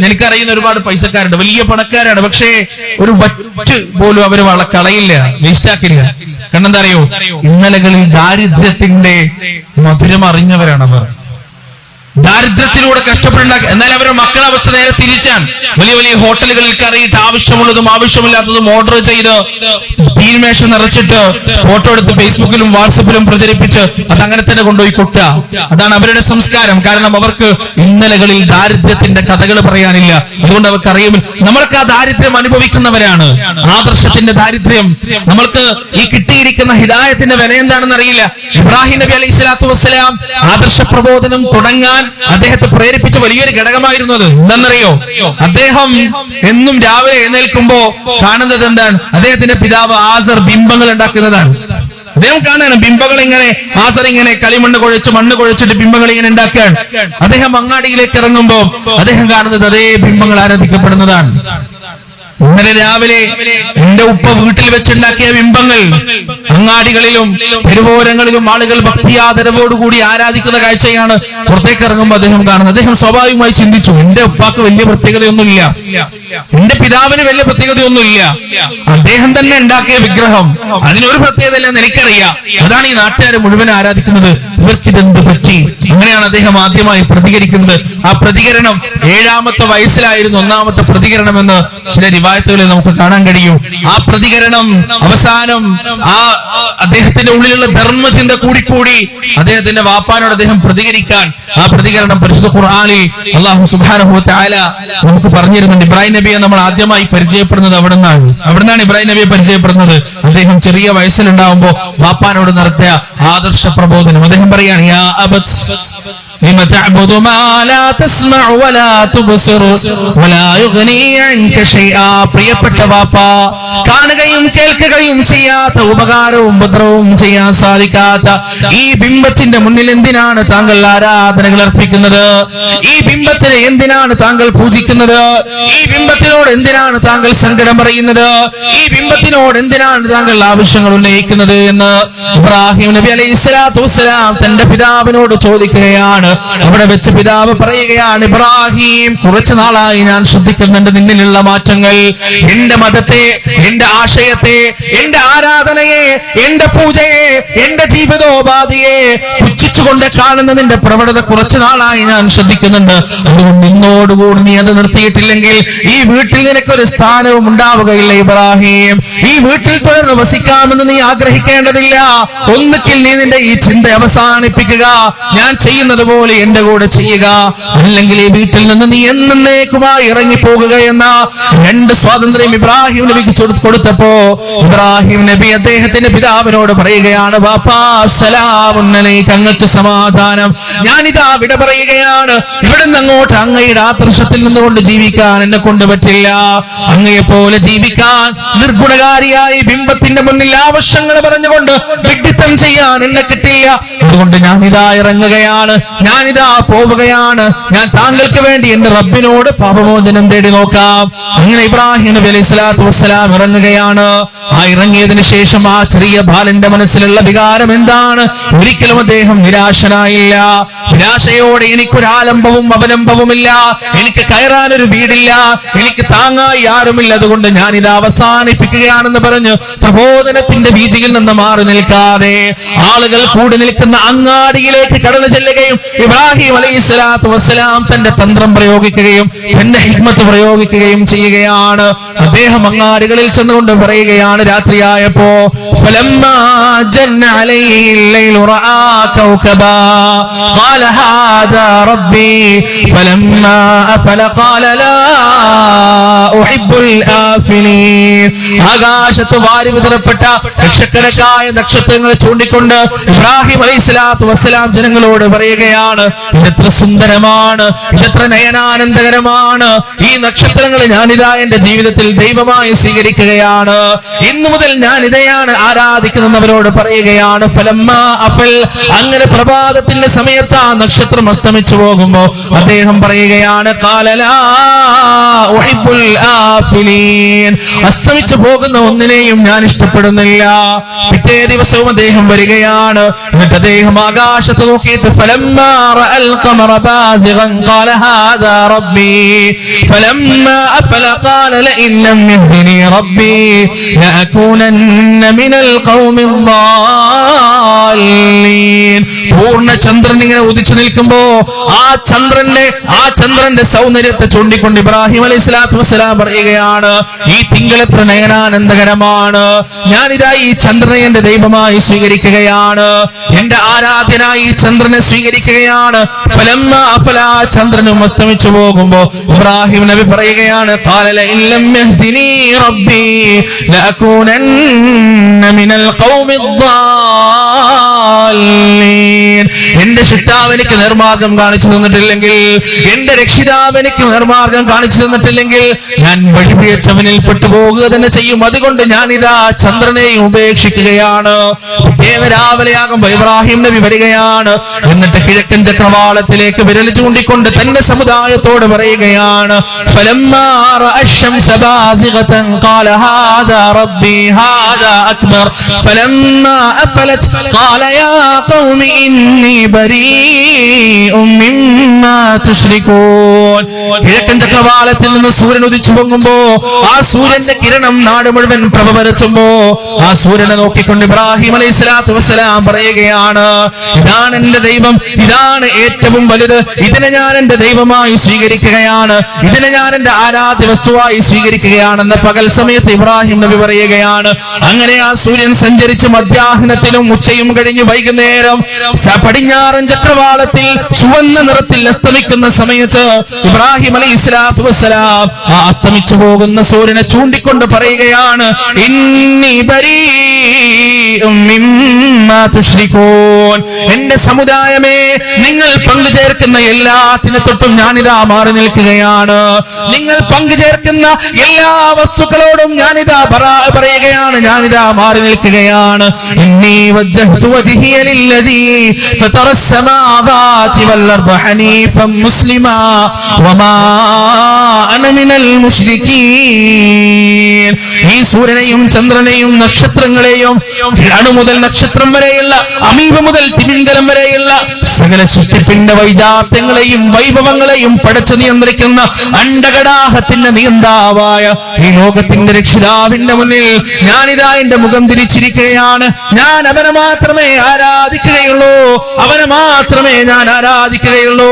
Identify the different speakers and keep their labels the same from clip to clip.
Speaker 1: എനിക്കറിയുന്ന ഒരുപാട് പൈസക്കാരുണ്ട്, വലിയ പണക്കാരാണ്, പക്ഷേ ഒരു വറ്റ് പോലും അവര് കളയില്ല, വേസ്റ്റ് ആക്കില്ല. കാരണം എന്താ അറിയോ, ഇന്നലകളിൽ ദാരിദ്ര്യത്തിന്റെ മധുരം അറിഞ്ഞവരാണവർ. ദാരിദ്ര്യത്തിലൂടെ കഷ്ടപ്പെട്ടുണ്ടാക്കി. എന്നാൽ അവരുടെ മക്കളുടെ അവസ്ഥ നേരെ തിരിച്ചാണ്. വലിയ വലിയ ഹോട്ടലുകളിൽ കയറിയിട്ട് ആവശ്യമുള്ളതും ആവശ്യമില്ലാത്തതും ഓർഡർ ചെയ്ത് തീന്മേശ നിറച്ചിട്ട് ഫോട്ടോ എടുത്ത് ഫേസ്ബുക്കിലും വാട്സപ്പിലും പ്രചരിപ്പിച്ച് അതങ്ങനെ തന്നെ കൊണ്ടുപോയി കൊട്ടുക. അതാണ് അവരുടെ സംസ്കാരം. കാരണം അവർക്ക് ഇന്നലകളിൽ ദാരിദ്ര്യത്തിന്റെ കഥകൾ പറയാനില്ല. അതുകൊണ്ട് അവർക്ക് അറിയുമില്ല. നമ്മൾക്ക് ആ ദാരിദ്ര്യം അനുഭവിക്കുന്നവരാണ്. ആദർശത്തിന്റെ ദാരിദ്ര്യം. നമ്മൾക്ക് ഈ കിട്ടിയിരിക്കുന്ന ഹിദായത്തിന്റെ വില എന്താണെന്ന് അറിയില്ല. ഇബ്രാഹിം നബി അലൈഹി സ്വലാത്തു വസ്സലാം ആദർശ പ്രബോധനം തുടങ്ങാൻ അദ്ദേഹത്തെ പ്രേരിപ്പിച്ച വലിയൊരു ഘടകമായിരുന്നു അത്. എന്താണെന്നറിയോ, അദ്ദേഹം എന്നും രാവിലെ എഴുന്നേൽക്കുമ്പോ കാണുന്നത് എന്താണ്? അദ്ദേഹത്തിന്റെ പിതാവ് ആസർ ബിംബങ്ങൾ ഉണ്ടാക്കുന്നതാണ്. അദ്ദേഹം കാണാണ് ബിംബങ്ങൾ ഇങ്ങനെ, ആസർ ഇങ്ങനെ കളിമണ്ണ് കുഴച്ച് മണ്ണ് കുഴച്ചിട്ട് ബിംബങ്ങൾ ഇങ്ങനെ ഉണ്ടാക്കുകയാണ്. അദ്ദേഹം അങ്ങാടിയിലേക്ക് ഇറങ്ങുമ്പോ അദ്ദേഹം കാണുന്നത് അതേ ബിംബങ്ങൾ ആരാധിക്കപ്പെടുന്നതാണ്. ഇന്നലെ രാവിലെ എന്റെ ഉപ്പ വീട്ടിൽ വെച്ചുണ്ടാക്കിയ ബിംബങ്ങൾ അങ്ങാടികളിലും തെരുവോരങ്ങളിലും ആളുകൾ ഭക്തിയാദരവോടുകൂടി ആരാധിക്കുന്ന കാഴ്ചയാണ് പുറത്തേക്ക് ഇറങ്ങുമ്പോൾ അദ്ദേഹം കാണുന്നത്. അദ്ദേഹം സ്വാഭാവികമായി ചിന്തിച്ചു, എന്റെ ഉപ്പാക്ക് വലിയ പ്രത്യേകതയൊന്നുമില്ല, എന്റെ പിതാവിന് വലിയ പ്രത്യേകതയൊന്നുമില്ല, അദ്ദേഹം തന്നെ ഉണ്ടാക്കിയ വിഗ്രഹം, അതിനൊരു പ്രത്യേകതയില്ലെന്ന് എനിക്കറിയാം, അതാണ് ഈ നാട്ടുകാർ മുഴുവൻ ആരാധിക്കുന്നത്, ഇവർക്കിതെന്ത് പറ്റി? അങ്ങനെയാണ് അദ്ദേഹം ആദ്യമായി പ്രതികരിക്കുന്നത്. ആ പ്രതികരണം 7ാമത്തെ വയസ്സിലായിരുന്നു ഒന്നാമത്തെ പ്രതികരണം എന്ന് ചില റിവായത്തുകളിൽ നമുക്ക് കാണാൻ കഴിയും. ആ പ്രതികരണം അവസാനം അദ്ദേഹത്തിന്റെ ഉള്ളിലുള്ള ധർമ്മചിന്ത കൂടിക്കൂടി അദ്ദേഹത്തിന്റെ വാപ്പാനോട് അദ്ദേഹം പ്രതികരിക്കാൻ ആ പ്രതികരണം പരിശുദ്ധ ഖുർആനിൽ അല്ലാഹു സുബ്ഹാനഹു വ തആല നമുക്ക് പറഞ്ഞിരുന്നുണ്ട്. ഇബ്രാഹിം നബിയെ നമ്മൾ ആദ്യമായി പരിചയപ്പെടുന്നത് അവിടുന്നാണ് ഇബ്രാഹിം നബിയെ പരിചയപ്പെടുന്നത്. അദ്ദേഹം ചെറിയ വയസ്സിലുണ്ടാവുമ്പോ വാപ്പാനോട് നടത്തിയ ആദർശ പ്രബോധനം. അദ്ദേഹം പറയാണ്, യാ അബത് ലിമ തഅബുദു മാ ലാ തസ്മഉ വലാ തുബ്സിറു വലാ യുഗ്നി അൻക ശൈആ. പ്രിയപ്പെട്ട വാപ്പ, കാണുകയും കേൾക്കുകയും ചെയ്യാത്ത, ഉപകാരവും ഉപദ്രവവും ചെയ്യാൻ സാധിക്കാത്ത ഈ ബിംബത്തിന്റെ മുന്നിൽ എന്തിനാണ് താങ്കൾ ആരാധനകൾ അർപ്പിക്കുന്നത്? ഈ ബിംബത്തിനെ എന്തിനാണ് താങ്കൾ പൂജിക്കുന്നത്? ഈ ബിംബത്തിനോട് എന്തിനാണ് താങ്കൾ സങ്കടം പറയുന്നത്? ഈ ബിംബത്തിനോട് എന്തിനാണ് താങ്കൾ ആവശ്യങ്ങൾ ഉന്നയിക്കുന്നത് എന്ന് ഇബ്രാഹിം നബി അലൈഹി സ്വലാത്തു വസ്സലാം തന്റെ പിതാവിനോട് ചോദിക്കുകയാണ്. അവിടെ വെച്ച് പിതാവ് പറയുകയാണ്, ഇബ്രാഹിം, കുറച്ചു നാളായി ഞാൻ ശ്രദ്ധിക്കുന്നുണ്ട് നിന്നിലുള്ള മാറ്റങ്ങൾ. എന്റെ മതത്തെ, എന്റെ ആശയത്തെ, എന്റെ ആരാധനയെ, എന്റെ പൂജയെ, എന്റെ ജീവിതോപാധിയെ പുച്ഛിച്ചുകൊണ്ട് കാണുന്ന നിന്റെ പ്രവണത കുറച്ചു നാളായി ഞാൻ ശ്രദ്ധിക്കുന്നുണ്ട്. അതുകൊണ്ട് ഇന്നോടുകൂടി നീ അത് നിർത്തിയിട്ടില്ലെങ്കിൽ ഈ വീട്ടിൽ നിനക്കൊരു സ്ഥാനവും ഉണ്ടാവുകയില്ല ഇബ്രാഹിം. ഈ വീട്ടിൽ തുടർന്ന് വസിക്കാമെന്ന് നീ ആഗ്രഹിക്കേണ്ടതില്ല. ഒന്നുകിൽ നീ നിന്റെ ഈ ചിന്ത അവസാനിപ്പിക്കുക, ഞാൻ ചെയ്യുന്നത് പോലെ എന്റെ കൂടെ ചെയ്യുക, അല്ലെങ്കിൽ ഈ വീട്ടിൽ നിന്ന് നീ എന്നേക്കുമായി ഇറങ്ങിപ്പോകുക എന്ന രണ്ട് സ്വാതന്ത്ര്യം ഇബ്രാഹിം നബിക്ക് കൊടുത്തപ്പോ ഇബ്രാഹിം നബി അദ്ദേഹത്തിന്റെ പിതാവിനോട് പറയുകയാണ്, വാപ്പാ സലാമുൻ അലൈക, അങ്ങക്ക് സമാധാനം, ഞാനിതാ വിട പറയുകയാണ്. ഇവിടെ നിന്ന് അങ്ങോട്ട് അങ്ങയുടെ ആദർശത്തിൽ നിന്നുകൊണ്ട് ജീവിക്കാൻ എന്നെ കൊണ്ട് പറ്റില്ല. അങ്ങയെ പോലെ ജീവിക്കാൻ, നിർഗുണകാരിയായി ബിംബത്തിന്റെ മുന്നിൽ ആവശ്യങ്ങൾ പറഞ്ഞുകൊണ്ട് വിഡ്ഢിത്തം ചെയ്യാൻ എന്നെ കിട്ടില്ല. അതുകൊണ്ട് ഞാനിതാ ഇറങ്ങുകയാണ്, ഞാനിതാ പോവുകയാണ്. ഞാൻ താങ്കൾക്ക് വേണ്ടി എന്റെ റബ്ബിനോട് പാപമോചനം തേടി നോക്കാം. അങ്ങനെ ഇബ്രാഹിം നബി അലൈഹി സ്വലാത്തു വസ്സലാം ഇറങ്ങുകയാണ്. ആ ഇറങ്ങിയതിനു ശേഷം ആ ചെറിയ ബാലന്റെ മനസ്സിലുള്ള വികാരം എന്താണ്? ഒരിക്കലും അദ്ദേഹം നിരാശനായില്ല. നിരാശയോടെ എനിക്കൊരാലംബവും അവലംബവുമില്ല, എനിക്ക് കയറാനൊരു വീടില്ല, എനിക്ക് താങ്ങായി ആരുമില്ല, അതുകൊണ്ട് ഞാൻ ഇത് അവസാനിപ്പിക്കുകയാണെന്ന് പറഞ്ഞ് പ്രബോധനത്തിന്റെ ബീജിയിൽ നിന്ന് മാറി നിൽക്കാതെ ആളുകൾ കൂടി നിൽക്കുന്ന അങ്ങാടിയിലേക്ക് കടന്നു ചെല്ലുകയും ഇബ്രാഹിം അലൈഹി സ്വലാത്തു വസ്സലാം തന്റെ തന്ത്രം പ്രയോഗിക്കുകയും തന്റെ ഹിക്മത്ത് പ്രയോഗിക്കുകയും ചെയ്യുകയാണ്. അദ്ദേഹം അങ്ങാടികളിൽ ചെന്നുകൊണ്ട് പറയുകയാണ്, രാത്രിയായപ്പോ ഫലമ്മാ ജന്ന അലൈഹിൽ ലൈലു റആ കൗകബാ ഖാല ഹാദാ റബ്ബി ഫലമ്മാ അഫല ഖാല ലാ ഉഹിബ്ബുൽ ആഫിലീൻ. ആകാശത്ത് വാരി വിതറപ്പെട്ട ലക്ഷക്കണക്കായ നക്ഷത്രങ്ങളെ ചൂണ്ടിക്കൊണ്ട് ഇബ്രാഹിം അലൈഹി സ്വലാത്തു വസ്സലാം ജനങ്ങളോട് പറയുകയാണ്, ഇതെത്ര സുന്ദരമാണ്, ഇതെത്ര നയനാനന്ദകരമാണ്. ഈ നക്ഷത്രങ്ങൾ ഞാനിതാ എന്റെ ജീവിതത്തിൽ ദൈവമായി സ്വീകരിക്കുകയാണ്. ഇന്നു മുതൽ ഞാൻ ഇതയാണ് ആരാധിക്കുന്നവരോട് പറയുകയാണ്. ഫലമ്മാ അഫൽ, അങ്ങനെ പ്രഭാതത്തിന്റെ സമയത്ത് ആ നക്ഷത്രം അസ്തമിച്ചു പോകുമ്പോ അദ്ദേഹം പറയുകയാണ് ഖാലലാ ഉഹിബ്ബുൽ ആഫിലീൻ, അസ്തമിച്ചു പോകുന്ന ഒന്നിനെയും ഞാൻ ഇഷ്ടപ്പെടുന്നില്ല. പിറ്റേ ദിവസവും അദ്ദേഹം വരികയാണ്. എന്നിട്ട് അദ്ദേഹം ആകാശത്ത് നോക്കിയിട്ട് ഫലമ്മാ റഅൽ ഖമറ ബാസിഗൻ ഖാല ഹാദാ റബ്ബി ഫലമ്മാ അഫല ഖാല ലഇൻ ലം യഹ്ദിനി റബ്ബി ലഅകൂനന്ന മിനൽ ഖൗമിൽ ളാലിൻ. പൂർണ്ണ ചന്ദ്രൻ ഇങ്ങനെ ഉദിച്ചു നിൽക്കുമ്പോ ആ ചന്ദ്രന്റെ സൗന്ദര്യത്തെ ചൂണ്ടിക്കൊണ്ട് ഇബ്രാഹിം അലൈഹിസ്സലാത്തു വസ്സലാം പറയുകയാണ്, ഈ തിങ്കളെത്ര നയനാനന്ദകരമാണ്. ഞാനിതാ ഈ ചന്ദ്രനെ എന്റെ ദൈവമായി സ്വീകരിക്കുകയാണ്, എന്റെ ആരാധ്യനായി ഈ ചന്ദ്രനെ സ്വീകരിക്കുകയാണ്. ഫലമ്മാ അഫല, ചന്ദ്രനും അസ്തമിച്ചു പോകുമ്പോ ഇബ്രാഹിം നബി പറയുകയാണ് ഖാല ലഇൻ ലം യഹ്ദിനി റബ്ബി ലഅകൂനന്ന മിനൽ ഖൗമിൽ ളാലിൻ. എന്റെ ശിഷ്ടാവ് എനിക്ക് നിർമാർഗം കാണിച്ചു തന്നിട്ടില്ലെങ്കിൽ, എന്റെ രക്ഷിതാവ് എനിക്ക് നിർമാർഗം കാണിച്ചു തന്നിട്ടില്ലെങ്കിൽ ഞാൻ വഴിപിഴച്ചവനിൽ പെട്ടുപോകുക തന്നെ ചെയ്യും. അതുകൊണ്ട് ഞാനിതാ ചന്ദ്രനെയും ഉപേക്ഷിക്കുകയാണ്. രാവിലെയാകുമ്പോ ഇബ്രാഹിം നബി വരികയാണ്. എന്നിട്ട് കിഴക്കൻ ചക്രവാളത്തിലേക്ക് വിരൽ ചൂണ്ടിക്കൊണ്ട് തന്റെ സമുദായത്തോട് പറയുകയാണ് ഫലമ്മാ റഅ അശംസ ബാസിഗതൻ ഖാല ഹാദാ റബ്ബി ഹാദാ അക്ബർ ഫലമ്മാ അഫലത് ഖാല യാ ഖൗമി ഇന്നി ബരീഉം മിമ്മാ തുശ്രികൂൻ. കിഴക്കൻ ചക്രവാളത്തിൽ നിന്ന് സൂര്യൻ ഉദിച്ചു പൊങ്ങുമ്പോ ആ സൂര്യന്റെ കിരണം നാട് മുഴുവൻ പ്രഭ പരത്തുമ്പോ ആ സൂര്യനെ നോക്കിക്കൊണ്ട് ഇബ്രാഹിം അലൈഹിസ്സലാത്തു വസ്സലാം പറയുകയാണ് ഇതാണ് എന്റെ ദൈവം, ഇതാണ് ഏറ്റവും വലുത്, ഇതിനെ ഞാൻ എന്റെ ദൈവമായി സ്വീകരിക്കുകയാണ്, ഇതിനെ ഞാൻ എന്റെ ആരാധ്യ വസ്തുവായി സ്വീകരിക്കുകയാണെന്ന് പകൽ സമയത്ത് ഇബ്രാഹിം നബി പറയുകയാണ്. അങ്ങനെ ആ സൂര്യൻ സഞ്ചരിച്ച് മധ്യാഹ്നത്തിലും ഉച്ചയും കഴിഞ്ഞ് വൈകുന്നേരം പടിഞ്ഞാറൻ ചക്രവാളത്തിൽ ചുവന്ന നിറത്തിൽ അസ്തമിക്കുന്ന സമയത്ത് ഇബ്രാഹിം അലൈഹിസ്സലാത്തു വസ്സലാം ആ അസ്തമിച്ചു പോകുന്ന സൂര്യനെ ചൂണ്ടിക്കൊണ്ട് പറയുകയാണ് ഇന്നി ബരീഉം മിമ്മാ തുശ്രികൂൻ. എന്റെ സമുദായമേ, നിങ്ങൾ പങ്കുചേർക്കുന്ന എല്ലാത്തിനെ തൊട്ടും ഞാനിതാ മാറി നിൽക്കുകയാണ്. നിങ്ങൾ പങ്കുചേർക്കുന്ന എല്ലാ വസ്തുക്കളോടും ഞാനിതാ പറയുകയാണ്, ഞാനിതാ മാറി നിൽക്കുകയാണ്. ഇന്നി വജ്ജഹ്തു വജ്ഹിയ ലില്ലദീ ഫതറസ് സമാവാതി വൽ അർദ ഹനീഫൻ മുസ്ലിമാ വമാ അന മിനൽ മുശ്രികീൻ. ഈ സൂര്യനെയും ചന്ദ്രനെയും നക്ഷത്രങ്ങളെയും അണു മുതൽ നക്ഷത്രം വരെയുള്ള അമീബ മുതൽ തിമിംഗലം വരെയുള്ള സകല സൃഷ്ടിപ്പിന്റെ വൈജാത്യങ്ങളെയും വൈഭവങ്ങളെയും പടച്ചു നിയന്ത്രിക്കുന്ന അണ്ടകടാഹത്തിന്റെ നിയന്താവായ ഈ ലോകത്തിന്റെ രക്ഷിതാവിന്റെ മുന്നിൽ ഞാനിതാ എന്റെ മുഖം തിരിച്ചിരിക്കുകയാണ്. ഞാൻ അവനെ മാത്രമേ ആരാധിക്കുകയുള്ളൂ, അവനെ മാത്രമേ ഞാൻ ആരാധിക്കുകയുള്ളൂ.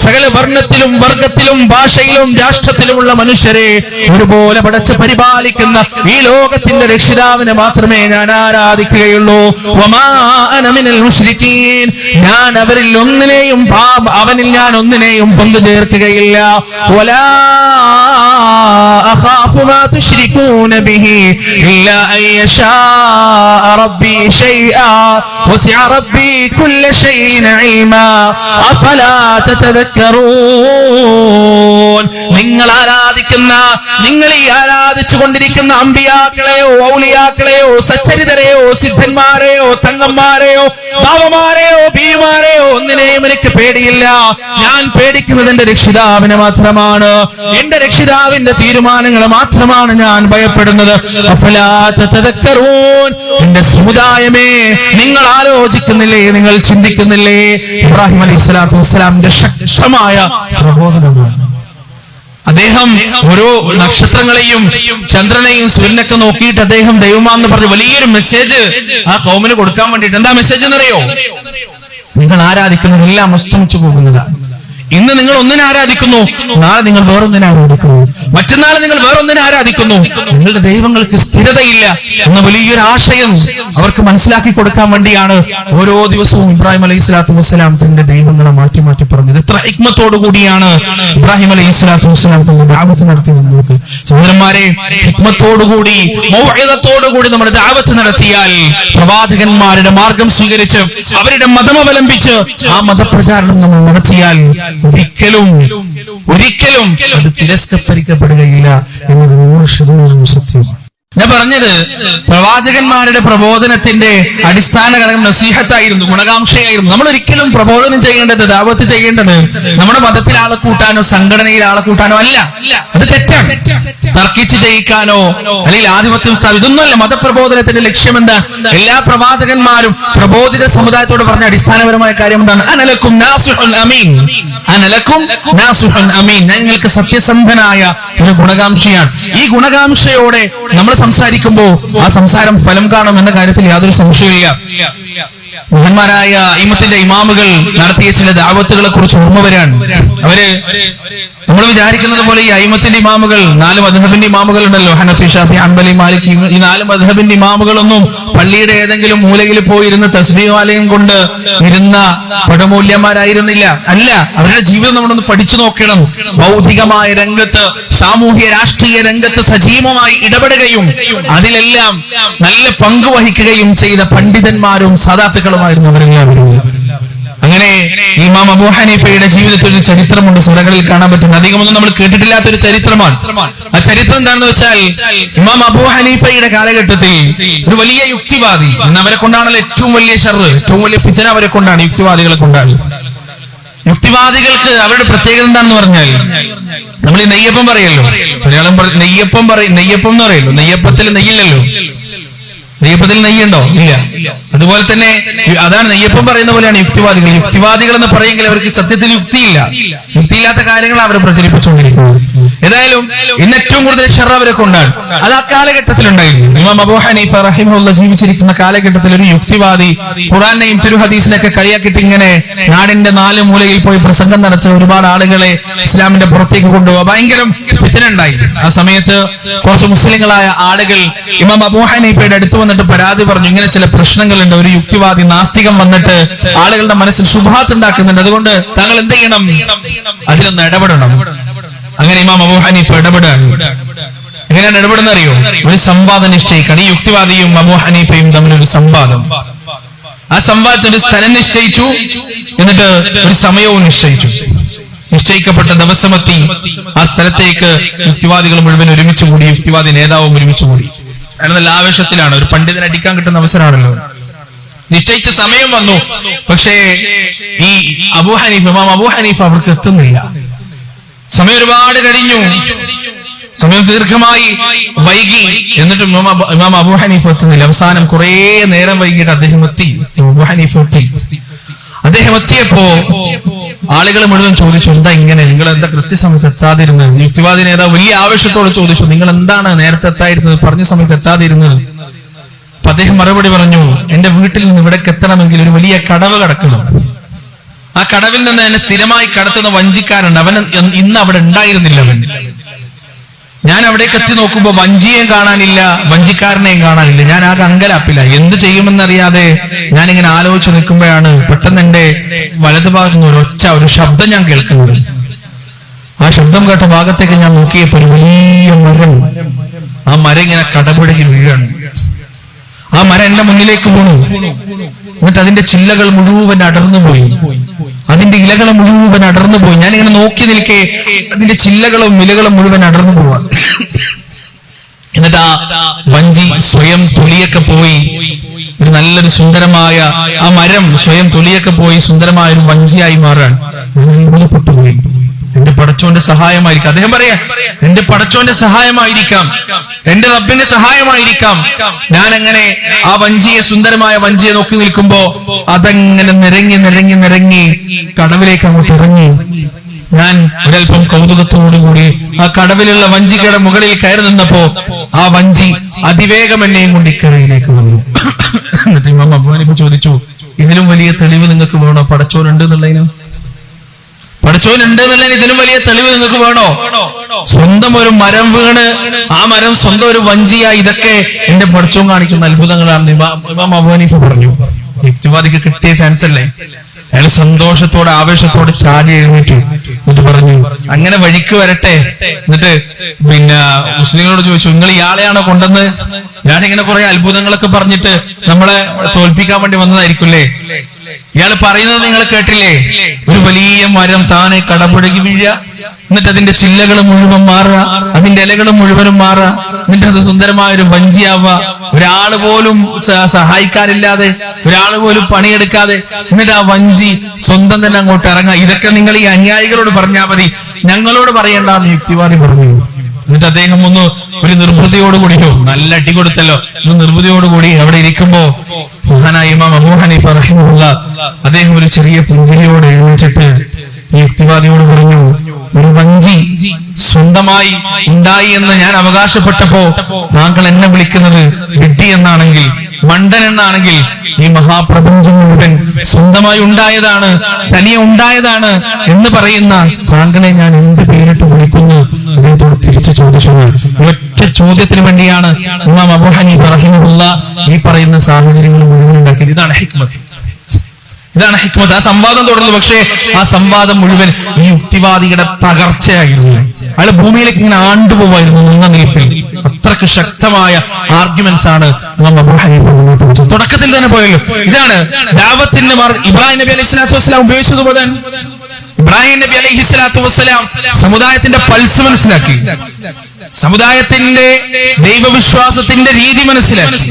Speaker 1: സകല വർണ്ണത്തിലും വർഗത്തിലും ഭാഷയിലും രാഷ്ട്രത്തിലുമുള്ള മനുഷ്യരെ ഒരുപോലെ പടച്ച് പരിപാലിക്കുന്ന ഈ ലോകത്തിന്റെ രക്ഷിതാവിനെ മാത്രമേ ഞാൻ ആരാധിക്കുകയുള്ളൂ. വമാ അന മിനൽ മുശ്രികീൻ, ഞാൻ അവരിൽ ഒന്നിനെയും അവനിൽ ഞാൻ ഒന്നിനെയും പങ്കുചേർക്കുകയില്ല. വലാ അഖാഫു മാ തുശ്രികൂന ബിഹി ഇല്ലാ അൻ യശാ റബ്ബി ശൈആ വസിഅ റബ്ബി കുല്ല ശൈഇൻ ഇൽമാ അഫലാ തതദക്കറൂൻ. നിങ്ങൾ ആരാധിക്കുന്ന, നിങ്ങൾ ഈ ആരാധിച്ചു കൊണ്ടിരിക്കുന്ന അമ്പിയാക്കളെയോ ഔലിയാക്കളെയോ സച്ചരിതരെയോ സിദ്ധന്മാരെയോ തങ്ങന്മാരെയോ ബാവമാരെയോ ബീവിമാരെയോ ഒന്നിനെയും എനിക്ക് പേടിയില്ല. ഞാൻ പേടിക്കുന്നത് എന്റെ രക്ഷിതാവിനെ മാത്രമാണ്. എന്റെ രക്ഷിതാവിന്റെ തീരുമാനങ്ങൾ മാത്രമാണ് ഞാൻ ഭയപ്പെടുന്നത്. അഫലാ തതദക്കറൂൻ. എന്റെ സമുദായമേ, നിങ്ങൾ ആലോചിക്കുന്നില്ലേ, നിങ്ങൾ ചിന്തിക്കുന്നില്ലേ? ഇബ്രാഹിം അലൈഹിസ്സലാത്തു വസ്സലാമിന്റെ ശക്തമായ പ്രബോധനമാണ്. അദ്ദേഹം ഓരോ നക്ഷത്രങ്ങളെയും ചന്ദ്രനെയും സൂര്യനൊക്കെ നോക്കിയിട്ട് അദ്ദേഹം ദൈവമാണെന്ന് പറഞ്ഞ് വലിയൊരു മെസ്സേജ് ആ കൗമിന് കൊടുക്കാൻ വേണ്ടിയിട്ട്. എന്താ മെസ്സേജ് എന്നറിയോ? നിങ്ങൾ ആരാധിക്കുന്നതെല്ലാം അസ്തമിച്ചു പോകുന്നതാണ്. ഇന്ന് നിങ്ങൾ ഒന്നിനെ ആരാധിക്കുന്നു, നാളെ നിങ്ങൾ വേറൊന്നിനെ ആരാധിക്കുന്നു, മറ്റന്നാൾ നിങ്ങൾ വേറൊന്നിനെ ആരാധിക്കുന്നു. നിങ്ങളുടെ ദൈവങ്ങൾക്ക് സ്ഥിരതയില്ല എന്ന വലിയൊരു ആശയം അവർക്ക് മനസ്സിലാക്കി കൊടുക്കാൻ വേണ്ടിയാണ് ഓരോ ദിവസവും ഇബ്രാഹിം അലൈഹിസ്സലാത്തു വസ്സലാം തന്റെ ദൈവങ്ങളെ മാറ്റി മാറ്റി പറഞ്ഞത്. എത്ര ഹിക്മത്തോടു കൂടിയാണ് ഇബ്രാഹിം അലൈഹിസ്സലാത്തു വസ്സലാം തന്റെ ദഅവത്ത് നടത്തിയത്. നമുക്ക് സഹോദരന്മാരെ, ഹിക്മത്തോടുകൂടി മൗഇദത്തോടുകൂടി നമ്മുടെ ദഅവത്ത് നടത്തിയാൽ, പ്രവാചകന്മാരുടെ മാർഗം സ്വീകരിച്ച് അവരുടെ മതം അവലംബിച്ച് ആ മതപ്രചാരണം നമ്മൾ നടത്തിയാൽ ഒരിക്കലും അത് തിരസ്കരിക്കപ്പെടുകയില്ല എന്നത് 100% സത്യമാണ്. ഞാൻ പറഞ്ഞത് പ്രവാചകന്മാരുടെ പ്രബോധനത്തിന്റെ അടിസ്ഥാന ഘടകം നസീഹത്തായിരുന്നു, ഗുണകാംക്ഷയായിരുന്നു. നമ്മൾ ഒരിക്കലും പ്രബോധനം ചെയ്യേണ്ടത്, ദാവത്ത് ചെയ്യേണ്ടത് നമ്മുടെ മതത്തിൽ ആളെ കൂട്ടാനോ സംഘടനയിൽ ആളെ കൂട്ടാനോ അല്ല. അത് തെറ്റാണ്. തർക്കിച്ച് ജയിക്കാനോ അല്ലെങ്കിൽ ആധിപത്യം സ്ഥാപിക്കും, ഇതൊന്നുമല്ല മതപ്രബോധനത്തിന്റെ ലക്ഷ്യം. എന്താ? എല്ലാ പ്രവാചകന്മാരും പ്രബോധിത സമുദായത്തോട് പറഞ്ഞ അടിസ്ഥാനപരമായ കാര്യം എന്താണ്? അനലക്കും നാസിഹുൻ അമീൻ, അനലക്കും നാസിഹുൻ അമീൻ, ഞാൻ നിങ്ങൾക്ക് സത്യസന്ധനായ ഒരു ഗുണകാംക്ഷയാണ്. ഈ ഗുണകാംക്ഷയോടെ നമ്മൾ സംസാരിക്കുമ്പോ ആ സംസാരം ഫലം കാണും എന്ന കാര്യത്തിൽ യാതൊരു സംശയമില്ല. മഹാന്മാരായ ഇമ്മത്തിന്റെ ഇമാമുകൾ നടത്തിയ ചില ദഅവത്തുകളെ കുറിച്ച് ഓർമ്മ വരാൻ. അവര് നമ്മൾ വിചാരിക്കുന്നത് പോലെ ഈ അയിമത്തിന്റെ ഇമാമുകൾ, 4 മദ്ഹബിന്റെ ഇമാമുകൾ ഉണ്ടല്ലോ, ഹനഫി, ഷാഫി, ഹംബലി, മാലിക്കി, ഈ 4 മദ്ഹബിന്റെ ഇമാമുകളൊന്നും പള്ളിയുടെ ഏതെങ്കിലും മൂലയിൽ പോയിരുന്ന് തസ്ബീഹ് മാലയും കൊണ്ട് ഇരുന്ന പടമൂല്യന്മാരായിരുന്നില്ല. അല്ല, അവരുടെ ജീവിതം നമ്മളൊന്ന് പഠിച്ചു നോക്കണം. ഭൗതികമായ രംഗത്ത്, സാമൂഹ്യ രാഷ്ട്രീയ രംഗത്ത് സജീവമായി ഇടപെടുകയും അതിലെല്ലാം നല്ല പങ്ക് വഹിക്കുകയും ചെയ്ത പണ്ഡിതന്മാരും സാദാത്തുക്കളുമായിരുന്നു അവരെല്ലാവരും. അങ്ങനെ ഇമാം അബൂ ഹനീഫയുടെ ജീവിതത്തിൽ ഒരു ചരിത്രമുണ്ട്, സുറകളിൽ കാണാൻ പറ്റും. അധികമൊന്നും നമ്മൾ കേട്ടിട്ടില്ലാത്തൊരു ചരിത്രമാണ്. ആ ചരിത്രം എന്താണെന്ന് വെച്ചാൽ, ഇമാം അബൂ ഹനീഫയുടെ കാലഘട്ടത്തിൽ ഒരു വലിയ യുക്തിവാദി, അവരെ കൊണ്ടാണല്ലോ ഏറ്റവും വലിയ ഷർറ്, ഏറ്റവും വലിയ ഫിത്ന അവരെ കൊണ്ടാണ്, യുക്തിവാദികളെ കൊണ്ടാണ്. യുക്തിവാദികൾക്ക് അവരുടെ പ്രത്യേകത എന്താണെന്ന് പറഞ്ഞാൽ, നമ്മൾ ഈ നെയ്യപ്പം പറയല്ലോ, മലയാളം നെയ്യപ്പം എന്ന് പറയല്ലോ, നെയ്യപ്പത്തിൽ നെയ്യില്ലല്ലോ. നെയ്യപ്പത്തിൽ നെയ്യുണ്ടോ? ഇല്ല. അതുപോലെ തന്നെ അതാണ് നെയ്യപ്പം പറയുന്ന പോലെയാണ് യുക്തിവാദികൾ. യുക്തിവാദികൾ എന്ന് പറയുമെങ്കിൽ അവർക്ക് സത്യത്തിൽ യുക്തിയില്ല, യുക്തിയില്ലാത്ത കാര്യങ്ങൾ അവർ പ്രചരിപ്പിച്ചുകൊണ്ടിരിക്കുന്നത്. ഏതായാലും ഇന്ന് ഏറ്റവും കൂടുതൽ ഷർറ് അവരെ കൊണ്ടാണ്. അത് ആ കാലഘട്ടത്തിലുണ്ടായിരുന്നു. ഇമാം അബൂ ഹനീഫ റഹിമഹുല്ലാഹ് ജീവിച്ചിരിക്കുന്ന കാലഘട്ടത്തിൽ ഒരു യുക്തിവാദി ഖുർആനെയും തിരുഹദീസിനെയൊക്കെ കളിയാക്കിയിട്ട് ഇങ്ങനെ നാടിന്റെ 4 മൂലയിൽ പോയി പ്രസംഗം നടത്തി ഒരുപാട് ആളുകളെ ഇസ്ലാമിന്റെ പുറത്തേക്ക് കൊണ്ടുപോകുക, ഭയങ്കര ഫിത്ന ഉണ്ടായി. ആ സമയത്ത് കുറച്ച് മുസ്ലിങ്ങളായ ആളുകൾ ഇമാം അബൂ ഹനീഫയുടെ അടുത്ത് വന്നിട്ട് പരാതി പറഞ്ഞു, ഇങ്ങനെ ചില പ്രശ്നങ്ങളുണ്ട്, ഒരു യുക്തിവാദി നാസ്തികം വന്നിട്ട് ആളുകളുടെ മനസ്സിൽ ശുബ്ഹാത്ത് ഉണ്ടാക്കുന്നുണ്ട്, അതുകൊണ്ട് താങ്കൾ എന്ത് ചെയ്യണം, അതിലൊന്ന് ഇടപെടണം. അങ്ങനെ ഇമാം അബൂ ഹനീഫ ഇടപെടാൻ. എങ്ങനെയാണ് ഇടപെടുന്ന അറിയോ? ഒരു സംവാദം നിശ്ചയിക്കണം. ഈ യുക്തിവാദിയും അബൂ ഹനീഫയും തമ്മിലൊരു സംവാദം. ആ സംവാദത്തിന് സ്ഥലം നിശ്ചയിച്ചു, എന്നിട്ട് ഒരു സമയവും നിശ്ചയിച്ചു. നിശ്ചയിക്കപ്പെട്ട ദിവസമെത്തി ആ സ്ഥലത്തേക്ക് യുക്തിവാദികൾ മുഴുവൻ ഒരുമിച്ച് കൂടി, യുക്തിവാദി നേതാവും ഒരുമിച്ച് കൂടി. അയാൾ നല്ല ആവേശത്തിലാണ്, ഒരു പണ്ഡിതനെ അടിക്കാൻ കിട്ടുന്ന അവസരമാണല്ലോ. നിശ്ചയിച്ച സമയം വന്നു, പക്ഷേ ഈ ഇമാം അബൂ ഹനീഫ അവർക്ക് എത്തുന്നില്ല. സമയം ഒരുപാട് കഴിഞ്ഞു, സമയം ദീർഘമായി വൈകി, എന്നിട്ട് ഇമാം അബൂ ഹനീഫ എത്തുന്നില്ല. അവസാനം കുറെ നേരം വൈകിട്ട് അദ്ദേഹം എത്തി. അബൂ ഹനീഫ എത്തി. അദ്ദേഹം എത്തിയപ്പോ ആളുകൾ മുഴുവൻ ചോദിച്ചു, എന്താ ഇങ്ങനെ, നിങ്ങൾ എന്താ കൃത്യസമയത്ത് എത്താതിരുന്നത്? യുക്തിവാദി നേതാവ് വലിയ ആവേശത്തോടെ ചോദിച്ചു, നിങ്ങൾ എന്താണ് നേരത്തെ എത്താതിരുന്നത്, പറഞ്ഞ സമയത്ത് എത്താതിരുന്നത്? അപ്പൊ അദ്ദേഹം മറുപടി പറഞ്ഞു, എന്റെ വീട്ടിൽ നിന്ന് ഇവിടേക്ക് എത്തണമെങ്കിൽ ഒരു വലിയ കടവ് കടക്കണം. ആ കടവിൽ നിന്ന് എന്നെ സ്ഥിരമായി കടത്തുന്ന വഞ്ചിക്കാരുണ്ട്, അവൻ ഇന്ന് അവിടെ ഉണ്ടായിരുന്നില്ല. ഞാൻ അവിടേക്ക് എത്തി നോക്കുമ്പോ വഞ്ചിയെയും കാണാനില്ല, വഞ്ചിക്കാരനെയും കാണാനില്ല. ഞാൻ ആകെ അങ്കലാപ്പില്ല, എന്ത് ചെയ്യുമെന്നറിയാതെ ഞാനിങ്ങനെ ആലോചിച്ച് നിൽക്കുമ്പോഴാണ് പെട്ടെന്ന് എന്റെ വലതുഭാഗത്ത് നിന്ന് ഒരു ശബ്ദം ഞാൻ കേൾക്കുന്നത്. ആ ശബ്ദം കേട്ട ഭാഗത്തേക്ക് ഞാൻ നോക്കിയപ്പോ ഒരു വലിയ മരം, ആ മരം ഇങ്ങനെ കടപുഴകി വീഴാണ്. ആ മരം എന്റെ മുന്നിലേക്ക് വീണു. എന്നിട്ട് അതിന്റെ ചില്ലകൾ മുഴുവൻ അടർന്നുപോയി, അതിന്റെ ഇലകൾ മുഴുവൻ അടർന്നുപോയി. ഞാനിങ്ങനെ നോക്കി നിൽക്കെ അതിന്റെ ചില്ലകളും ഇലകളും മുഴുവൻ അടർന്നു പോവാ. എന്നിട്ട് ആ വഞ്ചി സ്വയം തൊലിയൊക്കെ പോയി, ഒരു നല്ലൊരു സുന്ദരമായ ആ മരം സ്വയം തൊലിയൊക്കെ പോയി സുന്ദരമായ ഒരു വഞ്ചിയായി മാറാൻ. അത്ഭുതപ്പെട്ടുപോയി. എന്റെ പടച്ചോന്റെ സഹായമായിരിക്കാം, അദ്ദേഹം പറയാ, എന്റെ പടച്ചോന്റെ സഹായമായിരിക്കാം, എന്റെ റബ്ബിന്റെ സഹായമായിരിക്കാം. ഞാൻ അങ്ങനെ ആ വഞ്ചിയെ, സുന്ദരമായ വഞ്ചിയെ നോക്കി നിൽക്കുമ്പോ അതങ്ങനെ നിരങ്ങി നിരങ്ങി നിരങ്ങി കടവിലേക്ക് അങ്ങോട്ട് ഇറങ്ങി. ഞാൻ ഒരൽപ്പം കൗതുകത്തോടുകൂടി ആ കടവിലുള്ള വഞ്ചിക്കയുടെ മുകളിൽ കയറി നിന്നപ്പോ ആ വഞ്ചി അതിവേഗം എന്നെയും കൊണ്ട് ഇക്കരയിലേക്ക് വന്നു. എന്നിട്ട് ഇമാം അബൂ ഹനീഫ ചോദിച്ചു, ഇതിലും വലിയ തെളിവ് നിങ്ങൾക്ക് വേണോ പടച്ചോനുണ്ട് എന്നുള്ളതിനും? പടച്ചോനുണ്ട് എന്നുള്ളതിന് ഇതിലും വലിയ തെളിവ് നിങ്ങൾക്ക് വേണോ? സ്വന്തം ഒരു മരം വീണ് ആ മരം സ്വന്തം ഒരു വഞ്ചിയായി, ഇതൊക്കെ എന്റെ പടച്ചോൻ കാണിക്കുന്ന അത്ഭുതങ്ങളാണ് ഇമാം അബൂ ഹനീഫ പറഞ്ഞു. യുക്തിവാദിക്ക് കിട്ടിയ ചാൻസ് അല്ലേ? അയാൾ സന്തോഷത്തോടെ ആവേശത്തോടെ ചാടി എഴുന്നേറ്റു. എന്നിട്ട് പറഞ്ഞു, അങ്ങനെ വഴിക്ക് വരട്ടെ. എന്നിട്ട് പിന്നെ മുസ്ലിങ്ങളോട് ചോദിച്ചു, നിങ്ങൾ ഇയാളെയാണോ കൊണ്ടെന്ന്? ഞാനിങ്ങനെ കുറെ അത്ഭുതങ്ങളൊക്കെ പറഞ്ഞിട്ട് നമ്മളെ തോൽപ്പിക്കാൻ വേണ്ടി വന്നതായിരിക്കുമല്ലേ? ഇയാൾ പറയുന്നത് നിങ്ങൾ കേട്ടില്ലേ? ഒരു വലിയ മരം താനെ കടപുഴകി വീഴുക, എന്നിട്ട് അതിന്റെ ചില്ലകൾ മുഴുവൻ മാറുക, അതിന്റെ ഇലകൾ മുഴുവനും മാറുക, എന്നിട്ട് അത് സുന്ദരമായ ഒരു വഞ്ചിയാവുക, ഒരാൾ പോലും സഹായിക്കാനില്ലാതെ, ഒരാൾ പോലും പണിയെടുക്കാതെ, എന്നിട്ട് ആ വഞ്ചി സ്വന്തം തന്നെ അങ്ങോട്ട് ഇറങ്ങുക. ഇതൊക്കെ നിങ്ങൾ ഈ അനുയായികളോട് പറഞ്ഞാൽ മതി, ഞങ്ങളോട് പറയണ്ടെന്ന് യുക്തിവാദി പറഞ്ഞു. എന്നിട്ട് അദ്ദേഹം ഒരു നിർവൃതിയോടുകൂടിയോ, നല്ല അടി കൊടുത്തല്ലോ, നിർവൃതിയോടുകൂടി അവിടെ ഇരിക്കുമ്പോ മഹാനായ ഇമാം അബൂ ഹനീഫ റഹിമഹുല്ലാഹ് അദ്ദേഹം ഒരു ചെറിയ പുഞ്ചിരിയോട് എഴുന്നേറ്റിട്ട് ഈ യുക്തിവാദിയോട് പറഞ്ഞു, ഒരു വഞ്ചി സ്വന്തമായി ഉണ്ടായി എന്ന് ഞാൻ അവകാശപ്പെട്ടപ്പോ താങ്കൾ എന്നെ വിളിക്കുന്നത് വിഡ്ഢി എന്നാണെങ്കിൽ, മണ്ടൻ എന്നാണെങ്കിൽ, ഈ മഹാപ്രപഞ്ചം മുഴുവൻ സ്വന്തമായി ഉണ്ടായതാണ്, തനിയെ ഉണ്ടായതാണ് എന്ന് പറയുന്ന താങ്കളെ ഞാൻ എന്ത് പേരിട്ട് വിളിക്കുന്നു? അദ്ദേഹത്തോട് തിരിച്ചു ചോദിച്ചു. ഒറ്റ ചോദ്യത്തിന് വേണ്ടിയാണ് ഇമാം അബൂ ഹനീഫ റഹിമഹുല്ലാഹ് ഈ പറയുന്ന സാഹചര്യങ്ങൾ മുഴുവൻ ഉണ്ടാക്കിയത്. ഇതാണ് ഹിക്മത്ത്. ആ സംവാദം തുടർന്നു. പക്ഷേ ആ സംവാദം മുഴുവൻ ഈ യുക്തിവാദിയുടെ തകർച്ചയായിരുന്നു. അയാൾ ഭൂമിയിലേക്ക് ഇങ്ങനെ ആണ്ടുപോവായിരുന്നു നിന്ന നിൽപ്പിൽ. അത്രക്ക് ശക്തമായ ആർഗ്യുമെന്റ്സ് ആണ് ഇമാം അബൂ ഹനീഫ മുന്നോട്ട് വെച്ചത്. തുടക്കത്തിൽ തന്നെ പോയല്ലോ. ഇതാണ് ദഅവത്തിന്റെ മാർഗ്ഗം. ഇബ്രാഹിം നബി അലൈഹി സ്വലാത്തു വസ്സലാം ഉപയോഗിച്ചതുപോലെ ഇബ്രാഹിം നബി അലൈഹി സ്വലാത്തു വസ്സലാം സമുദായത്തിന്റെ പൾസ് മനസ്സിലാക്കി, സമുദായത്തിന്റെ ദൈവവിശ്വാസത്തിന്റെ രീതി മനസ്സിലാക്കി.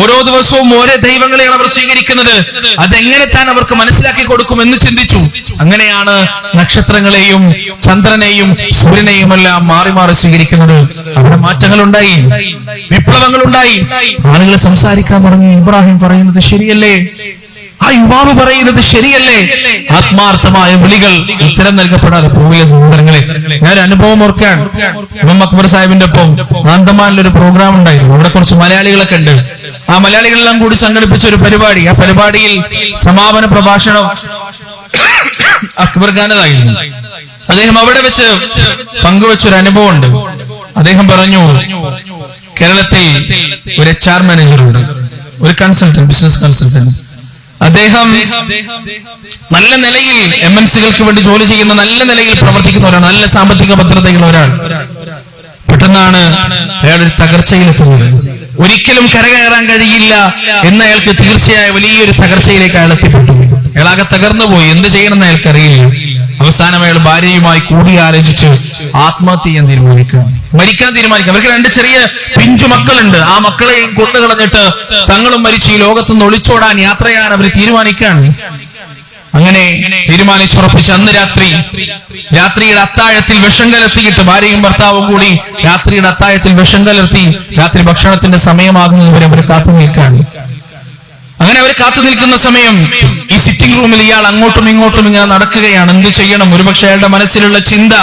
Speaker 1: ഓരോ ദിവസവും ഓരോ ദൈവങ്ങളെയാണ് അവർ സ്വീകരിക്കുന്നത്, അതെങ്ങനെ താൻ അവർക്ക് മനസ്സിലാക്കി കൊടുക്കുമെന്ന് ചിന്തിച്ചു. അങ്ങനെയാണ് നക്ഷത്രങ്ങളെയും ചന്ദ്രനെയും സൂര്യനെയും എല്ലാം മാറി മാറി സ്വീകരിക്കുന്നത്. അവിടെ മാറ്റങ്ങൾ ഉണ്ടായി, വിപ്ലവങ്ങൾ ഉണ്ടായി. ആളുകൾ സംസാരിക്കാൻ തുടങ്ങി. ഇബ്രാഹിം പറയുന്നത് ശരിയല്ലേ, ആ യുവാവ് പറയുന്നത് ശരിയല്ലേ? ആത്മാർത്ഥമായ വിളികൾ ഉത്തരം നൽകപ്പെടാതെ പോവില്ല സഹോദരങ്ങളെ. ഞാൻ അനുഭവം ഓർക്കാൻ, ഇമാം അക്ബർ സാഹിബിന്റെ ഒപ്പം ആന്തമാനിലൊരു പ്രോഗ്രാം ഉണ്ടായിരുന്നു. അവിടെ കുറച്ച് മലയാളികളൊക്കെ ഉണ്ട്. ആ മലയാളികളെല്ലാം കൂടി സംഘടിപ്പിച്ച ഒരു പരിപാടി. ആ പരിപാടിയിൽ സമാപന പ്രഭാഷണം അക്ബർ ഖാനതായിരുന്നു. അദ്ദേഹം അവിടെ വെച്ച് പങ്കുവെച്ചൊരു അനുഭവമുണ്ട്. അദ്ദേഹം പറഞ്ഞു, കേരളത്തിൽ ഒരു HR മാനേജറുണ്ട്, ഒരു കൺസൾട്ടന്റ്, ബിസിനസ് കൺസൾട്ടന്റ്. അദ്ദേഹം നല്ല നിലയിൽ MNC-കൾക്ക് വേണ്ടി ജോലി ചെയ്യുന്ന, നല്ല നിലയിൽ പ്രവർത്തിക്കുന്ന ഒരാൾ, നല്ല സാമ്പത്തിക ഭദ്രതയുള്ള ഒരാൾ. പെട്ടെന്നാണ് അയാൾ ഒരു തകർച്ചയിലെത്തുന്നത്. ഒരിക്കലും കരകയറാൻ കഴിയില്ല എന്ന് അയാൾക്ക് തീർച്ചയായ വലിയൊരു തകർച്ചയിലേക്ക് അയാൾ എത്തിപ്പെട്ടു. അയാളാകെ തകർന്നു പോയി. എന്ത് ചെയ്യണമെന്ന് അയാൾക്ക് അറിയില്ല. അവസാനം അയാൾ ഭാര്യയുമായി കൂടിയാലോചിച്ച് ആത്മഹത്യ ചെയ്യാൻ മരിക്കാൻ തീരുമാനിക്കുക. അവർക്ക് 2 ചെറിയ പിഞ്ചു മക്കളുണ്ട്. ആ മക്കളെയും കൊന്നുകളഞ്ഞിട്ട് തങ്ങളും മരിച്ച് ഈ ലോകത്തുനിന്ന് ഒളിച്ചോടാൻ യാത്രയാണ് അവർ തീരുമാനിക്കുകയാണ്. അങ്ങനെ തീരുമാനിച്ചുറപ്പിച്ച് അന്ന് രാത്രിയുടെ അത്താഴത്തിൽ വിഷം കലർത്തിയിട്ട് ഭാര്യയും ഭർത്താവും കൂടി രാത്രിയുടെ അത്താഴത്തിൽ വിഷം കലർത്തി രാത്രി ഭക്ഷണത്തിന്റെ സമയമാകുന്നതുവരെ അവർ കാത്തു നിൽക്കുകയാണ്. അങ്ങനെ അവർ കാത്തു നിൽക്കുന്ന സമയം ഈ സിറ്റിംഗ് റൂമിൽ ഇയാൾ അങ്ങോട്ടും ഇങ്ങോട്ടും ഇങ്ങനെ നടക്കുകയാണ്. എന്ത് ചെയ്യണം? ഒരുപക്ഷെ അയാളുടെ മനസ്സിലുള്ള ചിന്ത,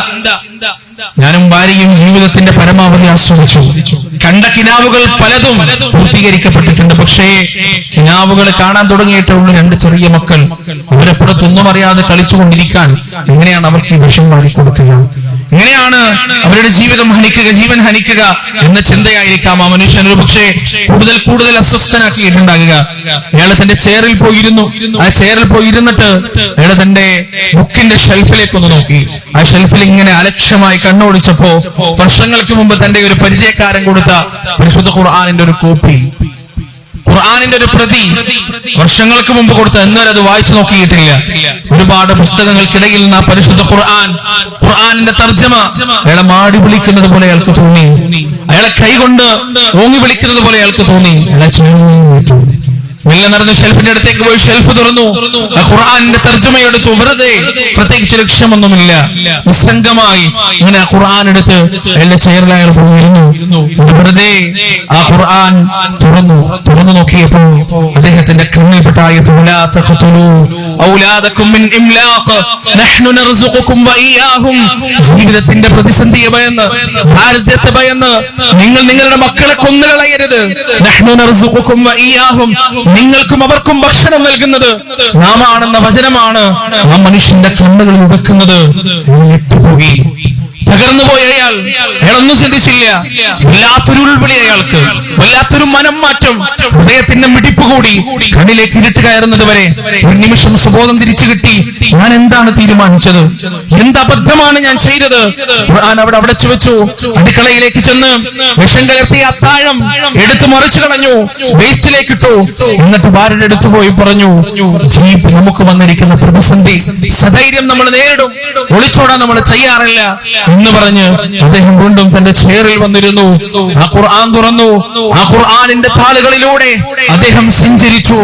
Speaker 1: ഞാനും ഭാര്യയും ജീവിതത്തിന്റെ പരമാവധി ആസ്വദിച്ചു. കണ്ട കിനാവുകൾ പലതും പൂർത്തീകരിക്കപ്പെട്ടിട്ടുണ്ട്. പക്ഷേ കിനാവുകൾ കാണാൻ തുടങ്ങിയിട്ടേ ഉള്ളൂ 2 ചെറിയ മക്കൾ. അവരെപ്പുറത്തൊന്നും അറിയാതെ കളിച്ചുകൊണ്ടിരിക്കാൻ എങ്ങനെയാണ് അവർക്ക് ഈ വിഷം വാങ്ങിക്കൊടുക്കുക? എങ്ങനെയാണ് അവരുടെ ജീവിതം ജീവൻ ഹനിക്കുക എന്ന ചിന്തയായിരിക്കാം ആ മനുഷ്യൻ ഒരു പക്ഷേ കൂടുതൽ അസ്വസ്ഥനാക്കിയിട്ടുണ്ടാകുക. അയാൾ തന്റെ ചെയറിൽ പോയിരുന്നു. ആ ചെയറിൽ പോയിരുന്നിട്ട് അയാൾ തന്റെ ബുക്കിന്റെ ഷെൽഫിലേക്ക് ഒന്ന് നോക്കി. ആ ഷെൽഫിൽ ഇങ്ങനെ അലക്ഷ്യമായി കണ്ണോടിച്ചപ്പോ വർഷങ്ങൾക്ക് മുമ്പ് തന്റെ ഒരു പരിചയക്കാരൻ കൊടുത്ത പരിശുദ്ധ ഖുർആനിന്റെ ഒരു കോപ്പി, ഖുർആനിന്റെ ഒരു പ്രതി വർഷങ്ങൾക്ക് മുമ്പ് കൊടുത്ത, എന്നാലും അത് വായിച്ചു നോക്കിയിട്ടില്ല. ഒരുപാട് പുസ്തകങ്ങൾക്കിടയിൽ നിന്ന് ആ പരിശുദ്ധ ഖുർആനിന്റെ തർജ്ജമ അയാളെ മാടി വിളിക്കുന്നത് പോലെ അയാൾക്ക് തോന്നി. അയാളെ കൈകൊണ്ട് ഓങ്ങി വിളിക്കുന്നത് പോലെ അയാൾക്ക് തോന്നി. മെല്ലെ നടന്ന് ഷെൽഫിന്റെ അടുത്തേക്ക് പോയി ഷെൽഫ് തുറന്നു. ആ ഖുർആനിന്റെ തർജ്ജമയെടുത്തു. വെറുതെ പ്രത്യേകിച്ച് ലക്ഷ്യമൊന്നുമില്ല, നിസ്സംഗമായി ഇങ്ങനെ ആ ഖുർആൻ എടുത്ത് അയാളുടെ ചെയറിൽ അയാൾ പോയിരുന്നു. വെറുതെ ആ ഖുർആൻ തുറന്നു നോക്കിയപ്പോൾ അദ്ദേഹത്തിന്റെ കണ്ണിൽപ്പെട്ട ആയത്ത്, ജീവിതത്തിന്റെ പ്രതിസന്ധിയെ ഭയന്ന്, ദാരിദ്ര്യത്തെ ഭയന്ന് നിങ്ങൾ നിങ്ങളുടെ മക്കളെ കൊന്നുകളയരുത്. നിങ്ങൾക്കും അവർക്കും ഭക്ഷണം നൽകുന്നത് നാമാണെന്ന വചനമാണ് ആ മനുഷ്യന്റെ കണ്ണുകളിൽ വെക്കുന്നത്. തകർന്നുപോയ അയാളൊന്നും ചിന്തിച്ചില്ല. വല്ലാത്തൊരു ഉൾവിളി അയാൾക്ക്, വല്ലാത്ത വല്ലാത്തൊരു മനം മാറ്റം, ഹൃദയത്തിന്റെ മിടിപ്പ് കൂടി, കണ്ണിലേക്ക് ഇരുട്ട് കയറുന്നത് വരെ ഒരു നിമിഷം സുബോധം തിരിച്ചു കിട്ടി. ഞാൻ എന്താണ് തീരുമാനിച്ചത്? എന്ത് അബദ്ധമാണ് ഞാൻ ചെയ്തത്? ഖുർആൻ അവിടെ അടച്ചു വെച്ചു. അടുക്കളയിലേക്ക് ചെന്ന് വിഷം കലർത്തിയ അത്താഴം എടുത്തു മറിച്ചു കളഞ്ഞു, വേസ്റ്റിലേക്ക് ഇട്ടു. എന്നിട്ട് ഭാര്യയുടെ അടുത്ത് പോയി പറഞ്ഞു, നമുക്ക് വന്നിരിക്കുന്ന പ്രതിസന്ധി സധൈര്യം നമ്മൾ നേരിടും, ഒളിച്ചോടാൻ നമ്മൾ തയ്യാറില്ല എന്ന് പറഞ്ഞ് അദ്ദേഹം വീണ്ടും തന്റെ ചെയറിൽ വന്നിരുന്നു. ആ ഖുർആൻ തുറന്നു. ആ ഖുർആനിന്റെ താളുകളിലൂടെ അദ്ദേഹം സഞ്ചരിച്ചു.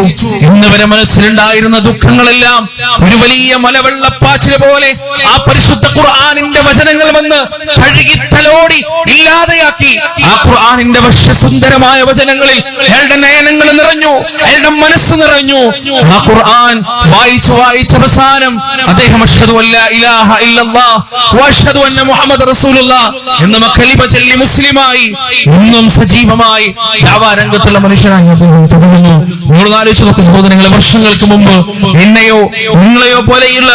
Speaker 1: ഇന്ന് വരെ മനസ്സിലുണ്ടായിരുന്ന ദുഃഖങ്ങളെല്ലാം ഒരു വലിയ മലവെള്ളപ്പാച്ചില് പോലെ ആ പരിശുദ്ധ ഖുർആനിന്റെ വചനങ്ങൾ വന്ന് കഴുകി തലോടി ഇല്ലാതെയാക്കി. ആ ഖുർആനിന്റെ വശ്യസുന്ദരമായ വചനങ്ങളിൽ അയാളുടെ നയനങ്ങൾ നിറഞ്ഞു, അയാളുടെ മനസ്സ് നിറഞ്ഞു. ആ ഖുർആൻ വായിച്ച് അവസാനം അദ്ദേഹം അഷ്ഹദു അല്ലാ ഇലാഹ ഇല്ലല്ലാഹ് വഅഷ്ഹദു അന്ന മുഹമ്മദ് റസൂലുള്ളാഹ് എന്ന കലിമ ചൊല്ലി മുസ്ലിമായി ഇന്നും സജീവമായി ദഅവാ രംഗത്തുള്ള മനുഷ്യനായി തുടരുന്നു. നിങ്ങൾ ആലോചിച്ച് നോക്കൂ സഹോദരങ്ങളെ, വർഷങ്ങൾക്ക് മുമ്പ് എന്നെയോ നിങ്ങളെയോ പോലെയുള്ള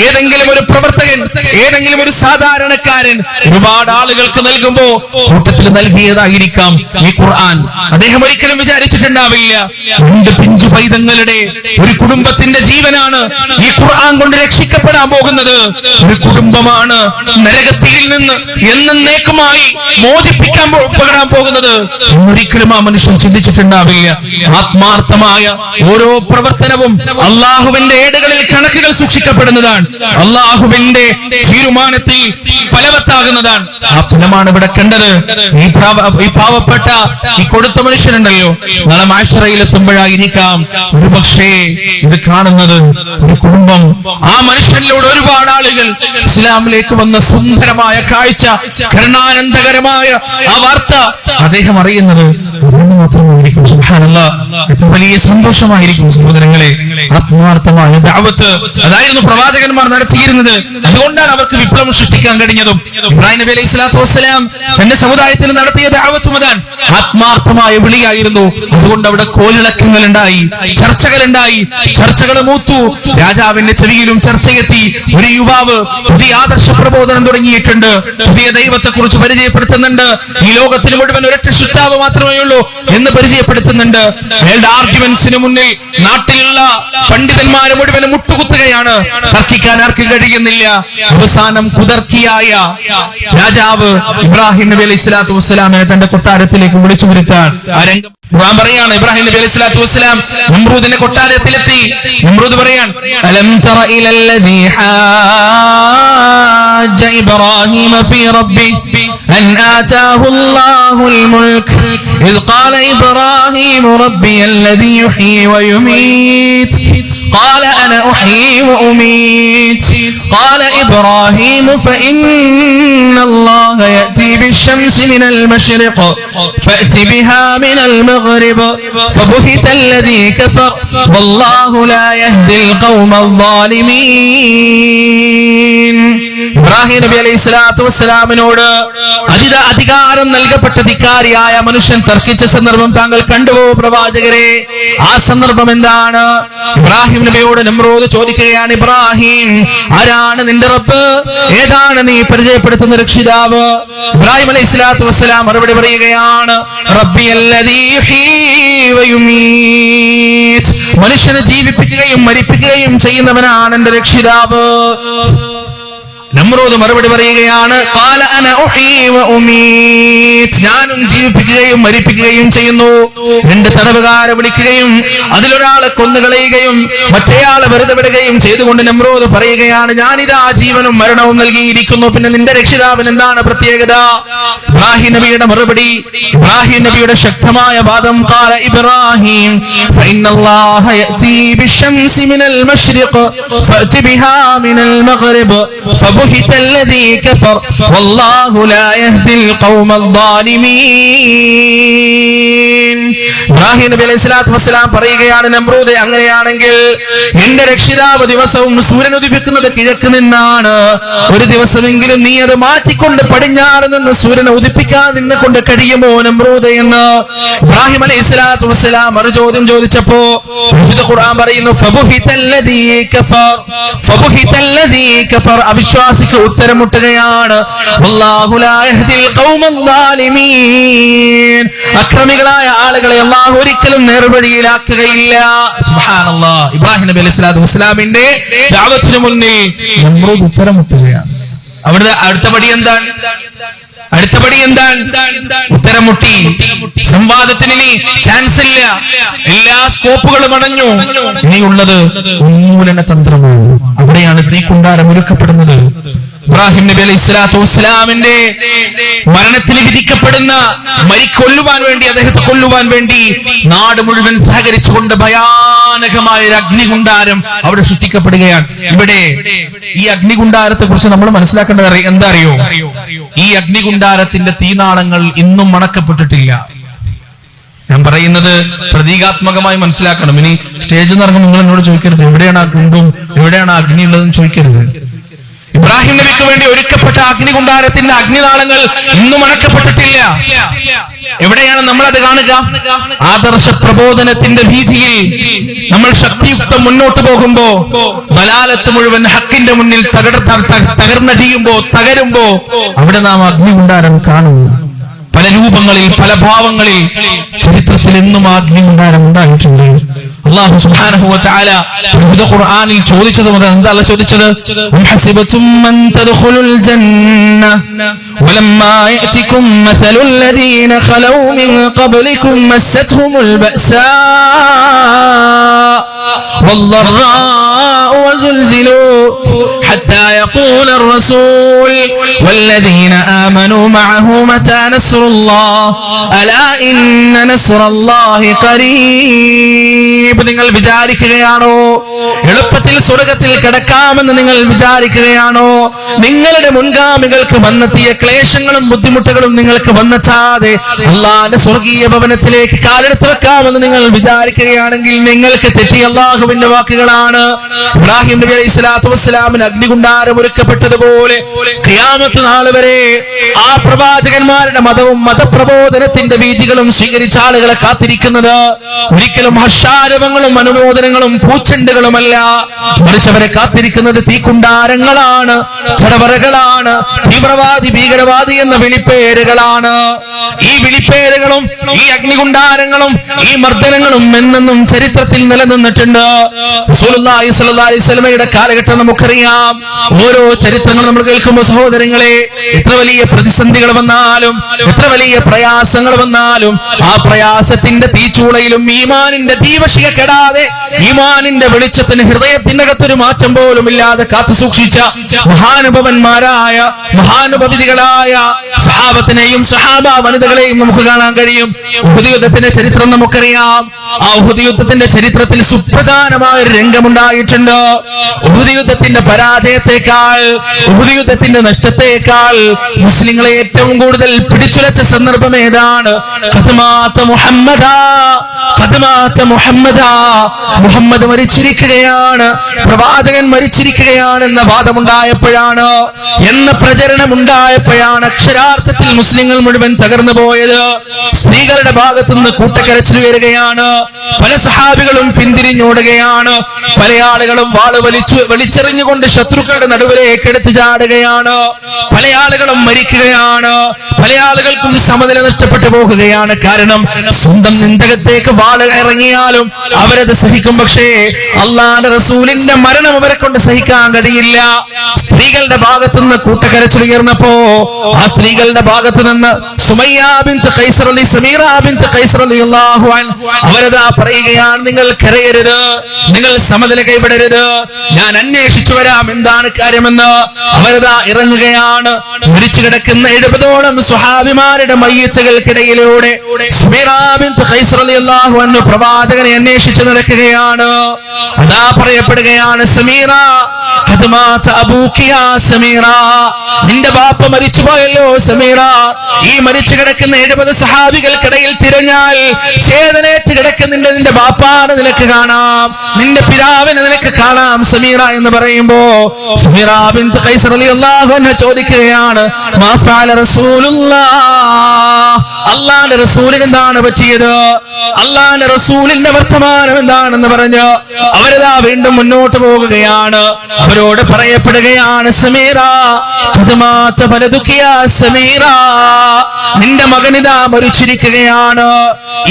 Speaker 1: ഏതെങ്കിലും ഒരു പ്രവർത്തകൻ, ഏതെങ്കിലും ഒരു സാധാരണക്കാരൻ ഒരുപാട് ആളുകൾക്ക് നൽകുമ്പോ കൂട്ടത്തിൽ നൽകിയതായിരിക്കാം ഈ ഖുർആൻ. അദ്ദേഹം ഒരിക്കലും വിചാരിച്ചിട്ടുണ്ടാവില്ല രണ്ട് പിഞ്ചു പൈതങ്ങളുടെ ഒരു കുടുംബത്തിന്റെ ജീവനാണ് ഈ ഖുർആൻ കൊണ്ട് രക്ഷിക്കപ്പെടാൻ പോകുന്നത്. ഒരു കുടുംബമാണ് നരകത്തിൽ നിന്ന് എന്നേക്കുമായി മോചിപ്പിക്കാൻ പോകുന്നത്. ഒരിക്കലും ആ മനുഷ്യൻ ചിന്തിച്ചിട്ടുണ്ടാവില്ല. ആത്മാർത്ഥമായ ഓരോ പ്രവർത്തനവും അള്ളാഹുവിന്റെ ഏടുകളിൽ കണക്കുകൾ സൂക്ഷിക്കപ്പെടുന്നതാണ്, അള്ളാഹുവിന്റെ തീരുമാനത്തിൽ ഫലവത്താകുന്നതാണ്. ആ ഫലമാണ് ഇവിടെ കണ്ടത്. ഈ പാവപ്പെട്ട ഈ കൊടുത്ത മനുഷ്യനുണ്ടല്ലോ, നാളെ മാശറയിലെത്തുമ്പോഴായിരിക്കാം ഒരു പക്ഷേ ഇത് കാണുന്നത്. ഒരു കുടുംബം, ആ മനുഷ്യനിലൂടെ ഒരുപാട് ആളുകൾ ഇസ്ലാമിലേക്ക് വന്ന സുന്ദരമായ കാഴ്ച, കരുണാനന്ദകരമായ ആ വാർത്ത അദ്ദേഹം അറിയുന്നത് മാത്രമായിരിക്കും. സുബ്ഹാനല്ലാഹ്, ഇത് വലിയ സന്തോഷമായിരിക്കും സഹോദരങ്ങളെ. ആത്മാർത്ഥമായ ദഅവത്ത് അതായിരുന്നു പ്രവാചകന്മാർ നടത്തിയിരുന്നത്. അതുകൊണ്ടാണ് അവർക്ക് വിപ്ലവം സൃഷ്ടിക്കാൻ കഴിഞ്ഞതും. ഇബ്രാഹിം നബി അലൈഹി സ്വലാത്തു വസ്സലാം തന്റെ സമുദായത്തിന് നടത്തിയ ദഅവത്തും അതാണ്, ആത്മാർത്ഥമായ വിളിയായിരുന്നു. അതുകൊണ്ട് അവിടെ കോലിളക്കങ്ങൾ ഉണ്ടായി, ചർച്ചകൾ ഉണ്ടായി, ചർച്ചകൾ മൂത്തു. രാജാവിന്റെ ചെവിയിലും ചർച്ചയെത്തി. ഒരു യുവാവ് പുതിയ ആദർശ പ്രബോധനം തുടങ്ങിയിട്ടുണ്ട്, പുതിയ ദൈവത്തെ കുറിച്ച് പരിചയപ്പെടുത്തുന്നുണ്ട്. ഈ ലോകത്തിന് മുഴുവൻ ഒരൊറ്റ സൃഷ്ടാവ് മാത്രമേ ഉള്ളൂ എന്ന് പരിചയപ്പെടുത്തുന്നുണ്ട്. അയാളുടെ ആർഗ്യുമെന്റ്സിന് മുന്നിൽ നാട്ടിലുള്ള പണ്ഡിതന്മാരെ മുഴുവൻ മുട്ടുകുത്തുകയാണ്. തർക്കിക്കാൻ ആർക്കും കഴിയുന്നില്ല. അവസാനം കുതർക്കിയായ രാജാവ് ഇബ്രാഹിം നബി അലൈഹി സ്വലാത്തു വസ്സലാമിനെ തന്റെ കൊട്ടാരത്തിലേക്ക് വിളിച്ചു വരുത്താൻ ആ രംഗം ഖുർആൻ പറയാണ്. ഇബ്രാഹിം നബി അലൈഹി സ്വലാത്തു വസ്സലാം നമ്രൂദിന്റെ കൊട്ടാരത്തിലെത്തി. നമ്രൂദ് പറയാൻ, അലം തറ ഇലല്ലദീ ഹാജ ഇബ്രാഹിം ഫീ റബ്ബി അൻ ആതാഹു അല്ലാഹുൽ മുൽക് ഇദ് ഖാല ഇബ്രാഹിം റബ്ബിയല്ലദീ യുഹ്യീ വയുമീത് ഖാല അന ഉഹ്യീ വഉമീത് ഖാല ഇബ്രാഹിം ഫഇന്നല്ലാഹ യഅതി ബിശ്ശംസി മിനൽ മശ്രിഖ് ഫഅതി ബിഹാ മിനൽ المغرب فبهت الذي كفر والله لا يهدي القوم الظالمين. ഇബ്രാഹിം നബി അലൈഹി സ്വലാത്തു വസ്സലാമിനോട് അധികാരം നൽകപ്പെട്ട ധിക്കാരിയായ മനുഷ്യൻ തർക്കിച്ച സന്ദർഭം താങ്കൾ കണ്ടുവോ പ്രവാചകരെ? ആ സന്ദർഭം എന്താണ്? ഇബ്രാഹിം നബിയോട് നമ്രൂദ് ചോദിക്കുകയാണ്, ഇബ്രാഹിം, ആരാണ് നിന്റെ റബ്ബ്? ഏതാണ് നീ പരിചയപ്പെടുത്തുന്ന രക്ഷിതാവ്? ഇബ്രാഹിം അലൈഹി സ്വലാത്തു വസ്സലാം മറുപടി പറയുകയാണ്, റബ്ബിയല്ലദീ യുഹ്യീ വയുമീത്. മനുഷ്യനെ ജീവിപ്പിക്കുകയും മരിപ്പിക്കുകയും ചെയ്യുന്നവനാണ് എന്റെ രക്ഷിതാവ്. നമ്രൂദ് മറുപടി പറയുകയാണ്, ഖാല അന ഉഹ്യീ വഉമീത്. ഞാനും ജീവിപ്പിക്കുകയും മരിപ്പിക്കുകയും ചെയ്യുന്നു. രണ്ട് തടവുകാരെ വിളിക്കുകയും അതിലൊരാളെ കൊന്നുകളയുകയും മറ്റേയാളെ വെറുതെ വിടുകയും ചെയ്തുകൊണ്ട് നമ്രൂദ് പറയുകയാണ്, ഞാനിതാ ജീവനും മരണവും നൽകിയിരിക്കുന്നു, പിന്നെ നിന്റെ രക്ഷിതാവിന് എന്താണ് പ്രത്യേകത? ഇബ്രാഹിം നബിയുടെ മറുപടി, ഇബ്രാഹിം നബിയുടെ ശക്തമായ വാദം, ഖാല ഇബ്രാഹിം ഫഇന്നല്ലാഹ യഅതി ബിശ്ശംസി മിനൽ മശ്രിഖ് ഫഅതി ബിഹാ മിനൽ മഗ്രിബ് فبهت الذي كفر والله لا يهدي القوم الظالمين. ഇബ്രാഹിം നബി അലൈഹി സ്വലാത്തു വസ്സലാം പറയുകയാണ്, നമ്രൂദേ, അങ്ങനെയാണെങ്കിൽ എന്റെ രക്ഷിതാവ് ദിവസവും സൂര്യൻ ഉദിപ്പിക്കുന്നത് കിഴക്ക് നിന്നാണ്. ഒരു ദിവസമെങ്കിലും നീ അത് മാറ്റിക്കൊണ്ട് പടിഞ്ഞാറ് നിന്ന് സൂര്യനെ ഉദിപ്പിക്കാൻ നിന്നെ കൊണ്ട് കഴിയുമോ നമ്രൂദേ എന്ന് ഇബ്രാഹിം അലൈഹി സ്വലാത്തു വസ്സലാം മറുചോദ്യം ചോദിച്ചപ്പോ വിശുദ്ധ ഖുർആൻ പറയുന്നു, ഫബുഹിതല്ലദീ കഫർ. ഫബുഹിതല്ലദീ കഫർ, അവിശ്വാസിക്ക് ഉത്തരമുട്ടുകയാണ്. വല്ലാഹു ലാ യഹ്ദിൽ ഖൗമൽ ളാലിമീൻ. അക്രമികളായ ആളുകളെ അല്ലാഹു ഒരിക്കലും നേർവഴിയിലാക്കുകയില്ല. സുബ്ഹാനല്ലാഹ്. ഇബ്രാഹിം നബി അലൈഹി സ്വലാത്തു വസ്സലാമിന്റെ ദഅവത്തിന് മുന്നിൽ നമ്രൂദ് ഉത്തരം മുട്ടുകയാണ്. അവിടുത്തെ അടുത്ത പടി എന്താണ്? ഉത്തരം മുട്ടി. സംവാദത്തിന് ഇനി ചാൻസ് ഇല്ല, എല്ലാ സ്കോപ്പുകളും അടഞ്ഞു. ഇനിയുള്ളത് ഉന്മൂലന തന്ത്രമാണ്. അവിടെയാണ് തീക്കുണ്ടാരം ഒരുക്കപ്പെടുന്നത്. ഇബ്രാഹിം നബി അലൈഹി സ്വലാത്തു വസ്സലാമിന്റെ മരണത്തിന് വിധിക്കപ്പെടുന്ന അദ്ദേഹത്തെ കൊല്ലുവാൻ വേണ്ടി നാട് മുഴുവൻ സഹകരിച്ചുകൊണ്ട് ഭയാനകമായ ഒരു അഗ്നികുണ്ടാരം അവിടെ സൃഷ്ടിക്കപ്പെടുകയാണ്. ഇവിടെ ഈ അഗ്നികുണ്ടാരത്തെ കുറിച്ച് നമ്മൾ മനസ്സിലാക്കേണ്ടത് എന്താ അറിയോ? ഈ അഗ്നികുണ്ടാരത്തിന്റെ തീനാളങ്ങൾ ഇന്നും മണക്കപ്പെട്ടിട്ടില്ല. ഞാൻ പറയുന്നത് പ്രതീകാത്മകമായി മനസ്സിലാക്കണം. ഇനി സ്റ്റേജിൽ നിന്ന് ഇറങ്ങും നിങ്ങൾ എന്നോട് ചോദിക്കരുത് എവിടെയാണ് ആ കുണ്ടും എവിടെയാണ് ആ അഗ്നി ഉള്ളതെന്ന് ചോദിക്കരുത്. ഇബ്രാഹിം നബിക്ക് വേണ്ടി ഒരുക്കപ്പെട്ട അഗ്നികുണ്ടാരത്തിന്റെ അഗ്നിനാളങ്ങൾ ഇന്നും അണക്കപ്പെട്ടിട്ടില്ല. എവിടെയാണ് നമ്മൾ അത് കാണുക? ആദർശ പ്രബോധനത്തിന്റെ വീതിയിൽ നമ്മൾ ശക്തിയുക്തം മുന്നോട്ട് പോകുമ്പോ ബലാലത്ത് മുഴുവൻ ഹക്കിന്റെ മുന്നിൽ തകരുമ്പോ അവിടെ നാം അഗ്നികുണ്ടാരം കാണുന്നു. പല രൂപങ്ങളിൽ, പല ഭാവങ്ങളിൽ ചരിത്രത്തിൽ എന്നും അഗ്നികുണ്ടാരം ഉണ്ടായിട്ടുണ്ട്. അല്ലാഹു സുബ്ഹാനഹു വ തആല വിശുദ്ധ ഖുർആനിൽ ചോദിച്ചത് എന്താ അല്ലാഹു ചോദിച്ചത്? ഹസിബതും മൻ തദ്ഖുലുൽ ജന്ന വലമ്മാ യഅതികും മസലുൽ ലദീന ഖലൗ മിൻ ഖബ്ലികും മസ്സത്ഹുമുൽ ബഅസാ വദ്ദറാഉ വസുൽസിലൂ ഹത്താ യഖൂലർ റസൂൽ വല്ലദീന ആമനൂ മഅഹു മതാ നസ്റുല്ലാഹ് അലാ ഇന്ന നസ്റല്ലാഹി ഖരീബ്. നിങ്ങൾ വിചാരിക്കുകയാണോ എളുപ്പത്തിൽ സ്വർഗത്തിൽ കിടക്കാമെന്ന് നിങ്ങൾ വിചാരിക്കുകയാണോ? നിങ്ങളുടെ മുൻഗാമികൾക്ക് വന്നെത്തിയ ക്ലേശങ്ങളും ബുദ്ധിമുട്ടുകളും നിങ്ങൾക്ക് വന്നെത്താതെ അള്ളാന്റെ സ്വർഗീയ ഭവനത്തിലേക്ക് കാലെടുത്ത് വെക്കാമെന്ന് നിങ്ങൾ വിചാരിക്കുകയാണെങ്കിൽ നിങ്ങൾക്ക് തെറ്റിയ അള്ളാഹുവിന്റെ വാക്കുകളാണ്. ഇബ്രാഹിം നബി അലൈഹി സ്വലാത്തു വസ്സലാമിന് അഗ്നികുണ്ടാരം ഒരുക്കപ്പെട്ടതുപോലെ ഖിയാമത്ത് നാൾ വരെ ആ പ്രവാചകന്മാരുടെ മതവും മതപ്രബോധനത്തിന്റെ വീതികളും സ്വീകരിച്ച ആളുകളെ കാത്തിരിക്കുന്നത് ഒരിക്കലും ഹർഷാരവങ്ങളും അനുമോദനങ്ങളും പൂച്ചെണ്ടുകളുമല്ല, മറിച്ച് അവരെ കാത്തിരിക്കുന്നത് തീക്കുണ്ടാരങ്ങളാണ്, ചടവറകളാണ്, തീവ്രവാദി ഭീകരവാദി എന്ന വിളിപ്പേരുകളാണ്. ഈ വിളിപ്പേരുകളും ഈ അഗ്നികുണ്ടാരങ്ങളും ഈ മർദ്ദനങ്ങളും എന്നെന്നും ചരിത്രത്തിൽ നിലനിന്നിട്ടുണ്ട്. റസൂലുള്ളാഹി സ്വല്ലല്ലാഹി അലൈഹി വസല്ലമയുടെ കാലഘട്ടം നമുക്കറിയാം. ഓരോ ചരിത്രങ്ങൾ നമ്മൾ കേൾക്കുമ്പോൾ സഹോദരങ്ങളെ, എത്ര വലിയ പ്രതിസന്ധികൾ വന്നാലും എത്ര വലിയ പ്രയാസങ്ങൾ വന്നാലും ആ പ്രയാസത്തിന്റെ തീച്ചൂളയിലും ഈമാനിന്റെ ദീപശിഖ കെടാതെ ഈമാനിന്റെ വെളിച്ചത്തിന് ഹൃദയത്തിന്റെ അകത്തൊരു മാറ്റം പോലും ഇല്ലാതെ കാത്തു സൂക്ഷിച്ച മഹാനുഭവന്മാരായ മഹാനുഭവികളായ സഹാബത്തിനെയും സഹാബ വനിതകളെയും നമുക്ക് കാണാൻ കഴിയും. ഉഹുദ് യുദ്ധത്തിന്റെ ചരിത്രം നമുക്കറിയാം. ആ ഉഹുദ് യുദ്ധത്തിന്റെ ചരിത്രത്തിൽ സുപ്രധാനമായ ഒരു രംഗമുണ്ടായിട്ടുണ്ട്. ഉഹുദ് യുദ്ധത്തിന്റെ പരാജയത്തെക്കാൾ, ഉഹുദ് യുദ്ധത്തിന്റെ നഷ്ടത്തെക്കാൾ മുസ്ലിങ്ങളെ ഏറ്റവും കൂടുതൽ പിടിച്ചുലച്ച സന്ദർഭം ഏതാണ്? മുഹമ്മദ് മരിച്ചിരിക്കുകയാണ്, പ്രവാചകൻ മരിച്ചിരിക്കുകയാണ് എന്ന വാദമുണ്ടായപ്പോഴാണ്, എന്ന പ്രചരണം ഉണ്ടായപ്പോഴാണ് അക്ഷരാർത്ഥത്തിൽ മുസ്ലിങ്ങൾ മുഴുവൻ തകർന്നു പോയത്. സ്ത്രീകളുടെ ഭാഗത്തുനിന്ന് കൂട്ടക്കരച്ചിൽ വരികയാണ്. പല സഹാബികളും പിന്തിരിഞ്ഞോടുകയാണ്. പല ആളുകളും വാള് വലിച്ചെറിഞ്ഞുകൊണ്ട് ശത്രുക്കളുടെ നടുവിലേക്ക് എടുത്തു ചാടുകയാണ്. പല ആളുകളും മരിക്കുകയാണ്. പല ആളുകൾക്കും സമനില നഷ്ടപ്പെട്ടു പോകുകയാണ്. കാരണം സ്വന്തം നെഞ്ചകത്തേക്ക് വാള് ഇറങ്ങിയാലും അവരത് സഹിക്കും. പക്ഷേ അള്ളാഹുവിന്റെ റസൂലിന്റെ മരണം അവരെ കൊണ്ട് സഹിക്കാൻ കഴിയില്ല. സ്ത്രീകളുടെ ഭാഗത്തുനിന്ന് കൂട്ടക്കരച്ചിൽ ഉയർന്നപ്പോ ആ സ്ത്രീകളുടെ ഭാഗത്ത് നിന്ന് സുമയ്യ ബിൻത് ഖൈസ് സമീറ ബിൻത് ഖൈസ് റളിയല്ലാഹു അൻഹ അവരതാ പറയുകയാണ്, നിങ്ങൾ കരയരുത്, നിങ്ങൾ സമനില കൈവിടരുത്, ഞാൻ അന്വേഷിച്ചു വരാം എന്താണ് കാര്യമെന്ന്. അവരതാ ഇറങ്ങുകയാണ്. മരിച്ചു കിടക്കുന്ന 70ഓളം സ്വഹാബിമാരുടെ മയ്യിത്തുകൾക്കിടയിലൂടെ സുമീറ ബിൻത് ഖൈസ് റളിയല്ലാഹു അൻഹ പ്രവാചകനെ അന്വേഷിച്ചു നടക്കുകയാണ്. അതാ പറയപ്പെടുകയാണ്, സമീറ നിന്റെ ബാപ്പ മരിച്ചുപോയല്ലോ സമീറ. ഈ മരിച്ചു കിടക്കുന്ന 70 സഹാബികൾക്കിടയിൽ തിരഞ്ഞാൽ ചേതനേറ്റ് കിടക്കുന്ന നിന്റെ ബാപ്പാണ് നിനക്ക് കാണാം, നിന്റെ പിതാവിനെ നിനക്ക് കാണാം സമീറ എന്ന് പറയുമ്പോ സമീറ ബിൻത് ഖൈസ് റളിയല്ലാഹു അൻഹ ചോദിക്കുകയാണ്, മാ ഫഅല റസൂലുള്ളാഹ്, അല്ലാഹുവിന്റെ റസൂലിന് എന്താണ് പറ്റിയത്, അല്ലാഹുവിന്റെ റസൂലിന്റെ വർത്തമാനം എന്താണെന്ന് പറഞ്ഞ് അവരതാ വീണ്ടും മുന്നോട്ട് പോകുകയാണ്. അവരോട് പറയപ്പെടുകയാണ്, സമീറ സമീറ, നിന്റെ മകനിതാ മരിച്ചിരിക്കുകയാണ്.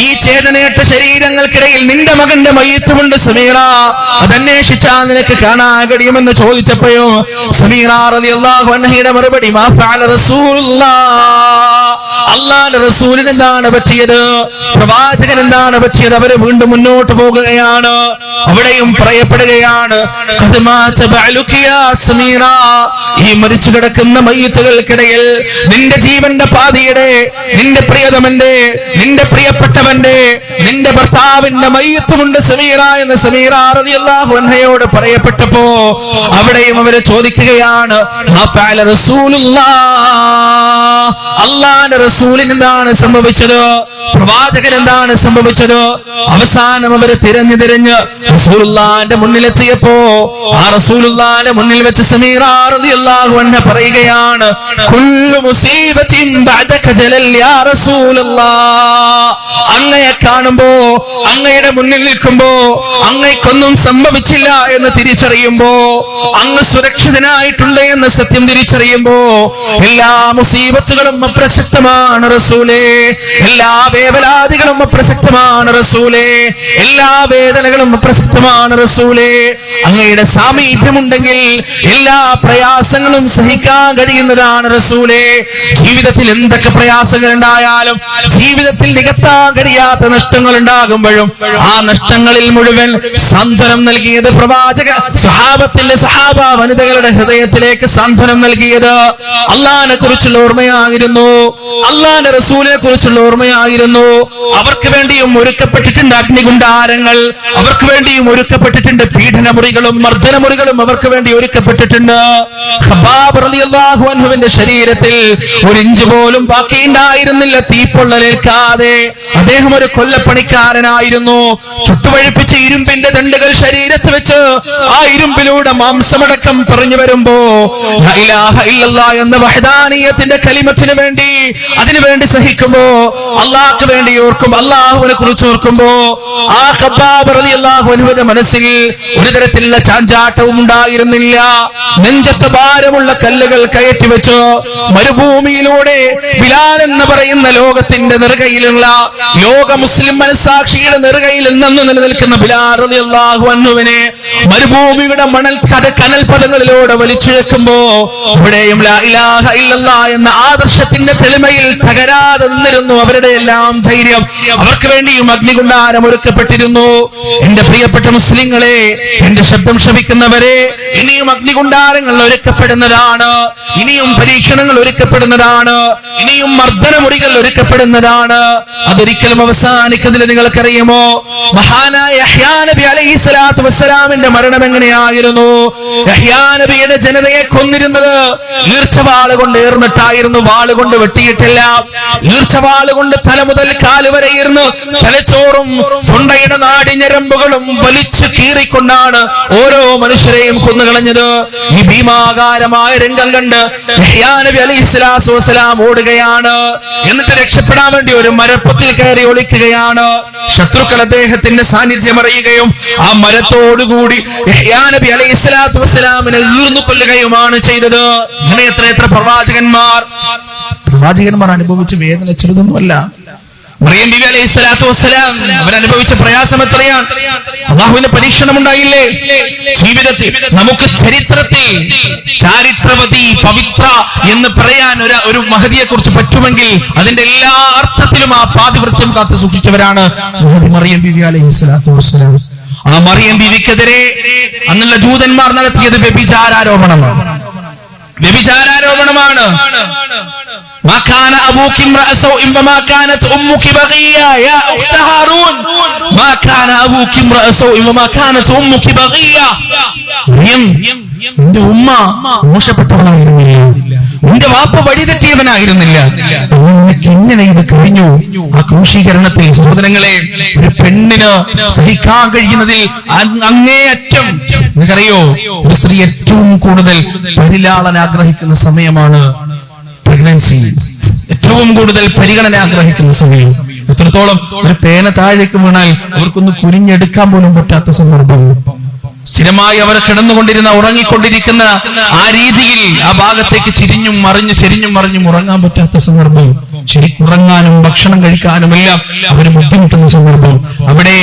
Speaker 1: ഈ ചേതനേറ്റ ശരീരങ്ങൾക്കിടയിൽ നിന്റെ മകന്റെ മയ്യിത്തുമുണ്ട് സമീറ, അതന്വേഷിച്ചാൽ നിനക്ക് കാണാൻ കഴിയുമെന്ന് ചോദിച്ചപ്പോഴും സമീറ റളിയല്ലാഹു അൻഹയുടെ മറുപടി, മാ ഫഅല റസൂലുള്ളാഹ്, അല്ലാഹുവിന്റെ റസൂലിന് എന്താണ് പറ്റിയത്, പ്രവാചകൻ എന്താണ് പറ്റിയത്? അവര് വീണ്ടും മുന്നോട്ട് പോകുകയാണ്. അവിടെയും പറയപ്പെടുകയാണ്, ഈ മരിച്ചു കിടക്കുന്ന മയ്യിത്തുകൾക്കിടയിൽ നിന്റെ ജീവന്റെ പാതിയുടെ, നിന്റെ പ്രിയതമന്റെ, നിന്റെ പ്രിയപ്പെട്ടവന്റെ, നിന്റെ ഭർത്താവിന്റെ മയ്യിത്തുമുണ്ട് സമീറ എന്ന് സമീറ റളിയല്ലാഹു അൻഹയോട് പറയപ്പെട്ടപ്പോ അവിടെയും അവര് ചോദിക്കുകയാണ്, അല്ലാഹുവിന്റെ റസൂലിന് എന്താണ് സംഭവിച്ചത്, പ്രവാചകൻ എന്താണ് സംഭവിച്ചത്? അവസാനം അവര് തിരഞ്ഞു റസൂലുള്ളാഹിന്റെ മുന്നിലെത്തിയപ്പോ ആ റസൂലുള്ളാഹിന്റെ മുന്നിൽ വെച്ച് സമീറ റളിയല്ലാഹു അൻഹ പറയുകയാണ്, കുല്ലു മുസീബത്തിൻ ബഅദക ജലൽ യാ റസൂലുള്ളാഹ്, അങ്ങയെ കാണുമ്പോ, അങ്ങയുടെ മുന്നിൽ നിൽക്കുമ്പോ അങ്ങയ്ക്കൊന്നും സംഭവിച്ചില്ല എന്ന് തിരിച്ചറിയുമ്പോ, അങ്ങ് സുരക്ഷിതനായിട്ടുണ്ട് എന്ന സത്യം തിരിച്ചറിയുമ്പോ എല്ലാ മുസീബത്തുകളും അപ്രസക്തമാണ് റസൂലേ, എല്ലാ വേവലാദികളും അപ്രസക്തമാണ് റസൂലേ, എല്ലാ വേദനകളും അപ്രസക്തമാണ് റസൂലേ. അങ്ങയുടെ സാമീപ്യമുണ്ടെങ്കിൽ എല്ലാ പ്രയാസങ്ങളും സഹിക്കാൻ കഴിയുന്നതാണ് റസൂലേ. ജീവിതത്തിൽ എന്തൊക്കെ പ്രയാസങ്ങൾ ഉണ്ടായാലും, ജീവിതത്തിൽ നികത്താൻ കഴിയാത്ത നഷ്ടങ്ങൾ ഉണ്ടാകുമ്പോഴും ആ നഷ്ടങ്ങളിൽ മുഴുവൻ സാന്ത്വനം നൽകിയത് പ്രവാചക സ്വഹാബത്തിന്റെ സഹാബ വനിതകളുടെ ഹൃദയത്തിലേക്ക് സാന്ത്വനം നൽകിയത് അള്ളാഹിനെ കുറിച്ചുള്ള ഓർമ്മയായിരുന്നു, അള്ളാഹിന്റെ റസൂലിനെ കുറിച്ചുള്ള ഓർമ്മയായിരുന്നു. അവർക്ക് വേണ്ടിയും ഒരുക്കപ്പെട്ടിട്ടുണ്ട് അഗ്നികുണ്ഡാരങ്ങൾ, അവർക്ക് വേണ്ടിയും ഒരുക്കപ്പെട്ടിട്ടുണ്ട് പീഡനമുറികളും മർദ്ദനമുറികളും അവർക്ക് വേണ്ടി ഒരുക്കപ്പെട്ടിട്ടുണ്ട്. ഖബ്ബാബ് റളിയല്ലാഹു അൻഹുവിന്റെ ശരീരത്തിൽ ഒരു ഇഞ്ച് പോലും ബാക്കിയുണ്ടായിരുന്നില്ല തീപ്പൊള്ളലേൽക്കാതെ. അദ്ദേഹം ഒരു കൊല്ലപ്പണിക്കാരനായിരുന്നു. ചുട്ടുവഴിപ്പിച്ച ഇരുമ്പിന്റെ ദണ്ടുകൾ ശരീരത്ത് വെച്ച് ആ ഇരുമ്പിലൂടെ മാംസമടക്കം പറഞ്ഞു വരുമ്പോ ലാ ഇലാഹ ഇല്ലല്ലാഹ് എന്ന വഹദാനിയത്തിന്റെ കലിമത്തിന് വേണ്ടി, അതിനുവേണ്ടി സഹിക്കുമ്പോ, അള്ളാഹ്ക്ക് വേണ്ടി ഓർക്കും, അള്ളാഹുവിനെ കുറിച്ച് ഓർക്കുമ്പോ ആ ഖബ്ബാബ് റളിയല്ലാഹു അൻഹുവിന്റെ മനസ്സിൽ ഒരു തരത്തിലുള്ള ചാഞ്ചാട്ടവും ഉണ്ടായിരുന്നില്ല. നെഞ്ചത്ത് ഭാരമുള്ള കല്ലുകൾ കയറ്റി വെച്ച് മരുഭൂമിയിലൂടെ ബിലാൽ എന്ന് പറയുന്ന ലോകത്തിന്റെ നെറുകയിലുള്ള, ലോക മുസ്ലിം മനസാക്ഷിയുടെ നെറുകയിൽ നിന്ന് നിലനിൽക്കുന്ന ബിലാൽ റളിയല്ലാഹു അൻഹുവിനെ മരുഭൂമിയുടെ കനൽ പദങ്ങളിലൂടെ വലിച്ചു വെക്കുമ്പോ ഇവിടെയും ലാ ഇലാഹ ഇല്ലല്ലാഹ് എന്ന ആദർശത്തിന്റെ തെളിമയിൽ തകരാതെ നിന്നിരുന്നു അവരുടെ എല്ലാം ധൈര്യം. അവർക്ക് വേണ്ടിയും അഗ്നികുണ്ഡാരം ഒരുക്കപ്പെട്ടിരുന്നു. എന്റെ പ്രിയപ്പെട്ട മുസ്ലിങ്ങളെ, എന്റെ ശബ്ദം ശ്രവിക്കുന്നവരെ, ഇനിയും അഗ്നികുണ്ഡാരങ്ങൾ ഒരുക്കപ്പെടുന്നതാണ്, ഇനിയും പരീക്ഷണങ്ങൾ ഒരുക്കപ്പെടുന്നതാണ്, ഇനിയും മർദ്ദനമുറികൾ ഒരുക്കപ്പെടുന്നതാണ്. അതൊരിക്കലും അവസാനിക്കുന്നില്ല. നിങ്ങൾക്കറിയുമോ, മഹാനായ യഹ്യാ നബി അലൈഹിസ്സലാത്തു വസ്സലാമിന്റെ മരണം എങ്ങനെയായിരുന്നു? യഹ്യാ നബിയുടെ ജനതയെ കൊന്നിരുന്നത് ഈർച്ചവാള് കൊണ്ട് ഏർന്നിട്ടായിരുന്നു, വാളുകൊണ്ട് വെട്ടിയിട്ടില്ല. ഈർച്ചവാള് കൊണ്ട് തല മുതൽ കാല് വരെ ഇരുന്ന് തലച്ചോറും തൊണ്ടയുടെ നാടിഞരമ്പുകളും വലിച്ചു കീറിക്കൊണ്ടാണ് ഓരോ മനുഷ്യരെയും കൊന്നുകളഞ്ഞത്. ഈ ഭീമാകാരമായ രംഗം കണ്ട് യഹ്യാ നബി അലൈഹിസ്സലാത്തു വസ്സലാം ഓടുകയാണ്. എന്നിട്ട് രക്ഷപ്പെടാൻ വേണ്ടി ഒരു മരപ്പൊത്തിൽ കയറി ഒളിക്കുകയാണ്. ശത്രുക്കൾ അദ്ദേഹത്തിന്റെ സാന്നിധ്യം അറിയുകയും ആ മരത്തോടുകൂടി യഹ്യാ നബി അലൈഹിസ്സലാത്തു വസ്സലാമിനെ ഈർന്നു കൊല്ലുകയുമാണ് ചെയ്തത്. ഇങ്ങനെ എത്ര പ്രവാചകന്മാർ അനുഭവിച്ച വേദന ചെറുതൊന്നുമല്ല. മറിയം ബീവി അലൈഹിസ്സലാത്തു വസ്സലാം അവരനുഭവിച്ച പ്രയാസം എത്രയാണ്? അല്ലാഹുവിന്റെ പരീക്ഷണം ഉണ്ടായില്ലേ ജീവിതത്തിൽ? നമുക്ക് ചരിത്രത്തിൽ ചാരിത്രവതി, പവിത്ര എന്ന് പറയാൻ ഒരു മഹദിയെ കുറിച്ച് പറ്റുമെങ്കിൽ അതിന്റെ എല്ലാ അർത്ഥത്തിലും ആ പാതിവൃത്യം കാത്തു സൂക്ഷിച്ചവരാണ് മറിയം ബീവി അലൈഹിസ്സലാത്തു വസ്സലാം. ആ മറിയം ബീവിക്കെതിരെ അന്നുള്ള ജൂതന്മാർ നടത്തിയത് വ്യഭിചാരാരോപണമാണ്. ما كان أبوك امرأ سوء وما كانت أمك بغيا يا أخت هارون ما كان أبوك امرأ سوء وما كانت أمك بغيا. നിന്റെ ഉമ്മ മോശപ്പെട്ടവനായിരുന്നില്ല, നിന്റെ വാപ്പ വഴിതെറ്റിയവനായിരുന്നില്ല. നിനക്ക് എങ്ങനെ ഇത് കഴിഞ്ഞു? ആ ക്രൂശീകരണത്തിൽ സഹോദരങ്ങളെ, ഒരു പെണ്ണിന് സഹിക്കാൻ കഴിയുന്നതിൽ അങ്ങേയറ്റം നിനക്കറിയോ, ഒരു സ്ത്രീ ഏറ്റവും കൂടുതൽ പരിലാളന ആഗ്രഹിക്കുന്ന സമയമാണ് പ്രഗ്നൻസി. ഏറ്റവും കൂടുതൽ പരിഗണന ആഗ്രഹിക്കുന്ന സമയം. എത്രത്തോളം ഒരു പേന താഴേക്ക് വീണാൽ അവർക്കൊന്ന് കുനിഞ്ഞെടുക്കാൻ പോലും പറ്റാത്ത സന്ദർഭം. സ്ഥിരമായി അവർ കിടന്നുകൊണ്ടിരുന്ന ഉറങ്ങിക്കൊണ്ടിരിക്കുന്ന ആ രീതിയിൽ ആ ഭാഗത്തേക്ക് ചെരിഞ്ഞും മറിഞ്ഞും ഉറങ്ങാൻ പറ്റാത്ത സന്ദർഭം, ശരിക്കുറങ്ങാനും ഭക്ഷണം കഴിക്കാനും എല്ലാം അവര് ബുദ്ധിമുട്ടുന്ന സന്ദർഭം, അവിടെ